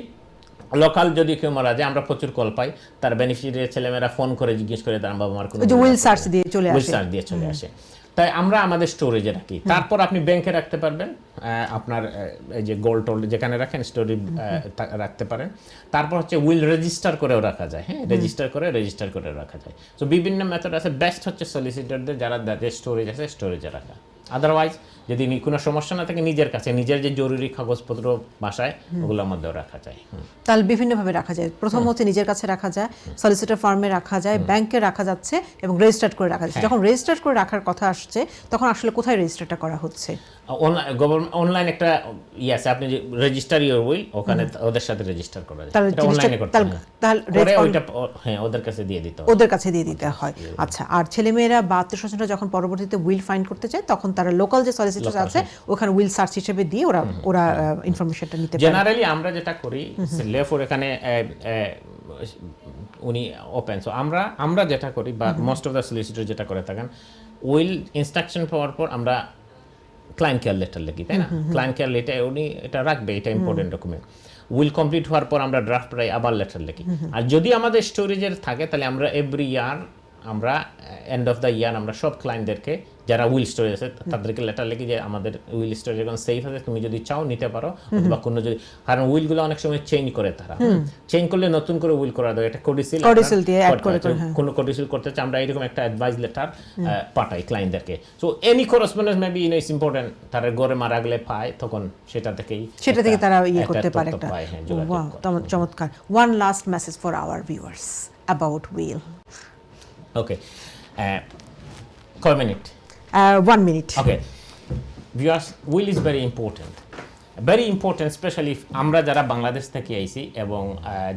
লোকাল যদি কেউ মারা যায় আমরা প্রচুর কল পাই, তার বেনিফিশিয়ারি ছেলেমেয়েরা ফোন করে জিজ্ঞেস করে তার বাবা মার কোনো উইল সার্চ দিয়ে চলে উইল আসে। সার্চ দিয়ে চলে আসে। তাই আমরা আমাদের স্টোরেজে রাখি। তারপর আপনি ব্যাংকে রাখতে পারবেন, আপনার এই যে গোল্ড টোল্ড যেখানে রাখেন স্টোরেজ রাখতে পারেন। তারপর হচ্ছে উইল রেজিস্টার করেও রাখা যায়। হ্যাঁ, রেজিস্টার করে রাখা যায়। সো বিভিন্ন মেথড আছে, বেস্ট হচ্ছে সলিসিটরদের যারা যাদের স্টোরেজ আছে স্টোরেজে রাখা। আদারওয়াইজ যদি কোনো সমস্যা না থাকে নিজের কাছে নিজের যে জরুরি কাগজপত্র বাসায় ওগুলোর মধ্যেও রাখা যায়। তাহলে বিভিন্নভাবে রাখা যায়। প্রথম হচ্ছে নিজের কাছে রাখা যায়, সলিসিটর ফার্মে রাখা যায়, ব্যাংকে রাখা যাচ্ছে এবং রেজিস্টার্ড করে রাখা যাচ্ছে। যখন রেজিস্টার্ড করে রাখার কথা আসছে তখন আসলে কোথায় রেজিস্টারটা করা হচ্ছে? অনলাইন একটা আছে, আপনি যে রেজিস্টার ইওর উইল ওখানে ওদের সাথে রেজিস্টার করা যায়, তাহলে এটা অনলাইনে করতে হয়। তাহলে পরে ওইটা হ্যাঁ ওদের কাছে দিয়ে দিতে হয়। ওদের কাছে দিয়ে দিতে হয়। আচ্ছা, আর ছেলেমেয়েরা বা আত্মীয়স্বজনরা যখন পরবর্তীতে উইল ফাইন্ড করতে চায় তখন তারা লোকাল যে সলিসিটর আছে ওখানে উইল সার্চ হিসেবে দিয়ে ওরা ইনফরমেশনটা নিতে পারে। জেনারেলি আমরা যেটা করি লেফোর এখানে উনি ওপেন, সো আমরা যেটা করি বা মোস্ট অফ দ্য সলিসিটর যেটা করে থাকেন, উইল ইনস্ট্রাকশন পাওয়ার পর আমরা ক্লায়েন্ট কেয়ার লেটার লিখি, তাই না? ক্লায়েন্ট কেয়ার লেটার উনি এটা রাখবে, এটা ইম্পর্টেন্ট ডকুমেন্ট। উইল কমপ্লিট হওয়ার পর আমরা ড্রাফট পাই, আবার লেটার লিখি। আর যদি আমাদের স্টোরেজের থাকে তাহলে আমরা এভরি ইয়ার আমরা এন্ড অফ দ্য ইয়ার আমরা সব ক্লায়েন্টদেরকে যারা উইল স্টোরেজ আছে তাদেরকে লেটার লিখি যে আমাদের উইল স্টোরেজ এখন সেফ আছে, তুমি যদি চাও নিতে পারো, অথবা কোনো যদি, কারণ উইলগুলো অনেক সময় চেঞ্জ করে, তারা চেঞ্জ করলে নতুন করে উইল করা দেয়, এটা কোডিসিল দিয়ে অ্যাড করে কোনো কোডিসিল করতে চাই আমরা এরকম একটা অ্যাডভাইস লেটার পাঠাই ক্লায়েন্টদেরকে। So any correspondence maybe it's important, তার ঘরে মারা গেলে পায় তখন সেটা থেকে তারা করতে পারে একটা। ওয়াও, চমৎকার। One last message for our viewers about will. Okay, কয় minute? 1 minute. Okay, viewers, will is very important, especially আমরা যারা বাংলাদেশ থেকে আইছি এবং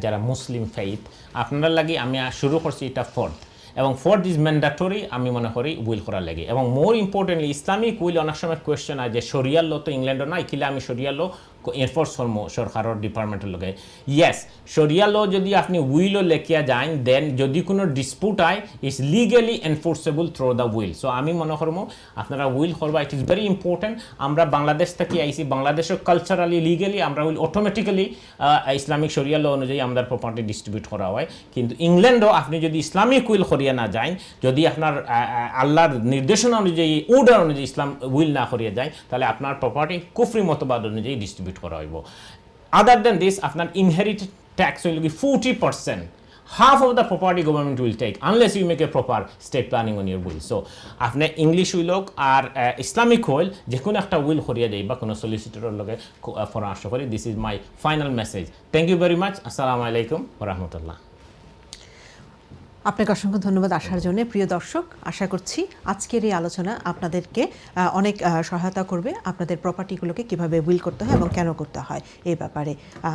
যারা মুসলিম ফেইথ, আপনারা লাগি আমি শুরু করছি এটা ফোর্থ, এবং ফোর্থ ইজ ম্যান্ডেটরি আমি মনে করি উইল করার লাগে। এবং মোর ইম্পর্টেন্টলি ইসলামিক উইল অনেক সময় কোয়েশ্চেন হয় যে শরিয়ার ল তো ইংল্যান্ডও নাই, কিলে আমি শরিয়ার ল এনফোর্স করবো সরকারের ডিপার্টমেন্টের লগে। ইয়েস, শরিয়া ল যদি আপনি উইলও লেখিয়া যান, দেন যদি কোনো ডিসপুট হয় it's legally enforceable through the will. So আমি মনে করবো আপনারা উইল করবা, ইট ইজ ভেরি ইম্পর্টেন্ট। আমরা বাংলাদেশ থেকে আইসি, বাংলাদেশের কালচারালি লিগালি আমরা উইল অটোমেটিক্যালি ইসলামিক শরিয়া ল অনুযায়ী আমাদের প্রপার্টি ডিস্ট্রিবিউট করা হয়। কিন্তু ইংল্যান্ডও আপনি যদি ইসলামিক উইল করিয়া না যান, যদি আপনার আল্লাহর নির্দেশনা অনুযায়ী অর্ডার অনুযায়ী ইসলাম উইল না করিয়া যায়, তাহলে আপনার প্রপার্টি কুফরি মতবাদ অনুযায়ী ডিস্ট্রিবিউট করা হইব। আদার দেন দিস আপনার ইনহেরিটেড ট্যাক্স হইল কি 40%, half of the property government will take unless you make a proper state planning on your will. So আপনি ইংলিশ উইল হোক আর ইসলামিক উইল যে কোনো একটা উইল করিয়া যাই বা কোনো সলিসিটরের লগে পরামর্শ করি। This is my final message. Thank you very much. আসসালামু আলাইকুম ওয়া রাহমাতুল্লাহ। আপনাকে অসংখ্য ধন্যবাদ আসার জন্য। প্রিয় দর্শক, আশা করছি আজকের এই আলোচনা আপনাদেরকে অনেক সহায়তা করবে আপনাদের প্রপার্টিগুলোকে কিভাবে উইল করতে হয় এবং কেন করতে হয় এই ব্যাপারে।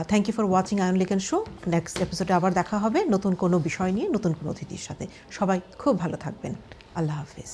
Thank you for watching Ayan legal show. Next এপিসোডে আবার দেখা হবে নতুন কোনো বিষয় নিয়ে, নতুন কোনো অতিথির সাথে। সবাই খুব ভালো থাকবেন। আল্লাহ হাফিজ।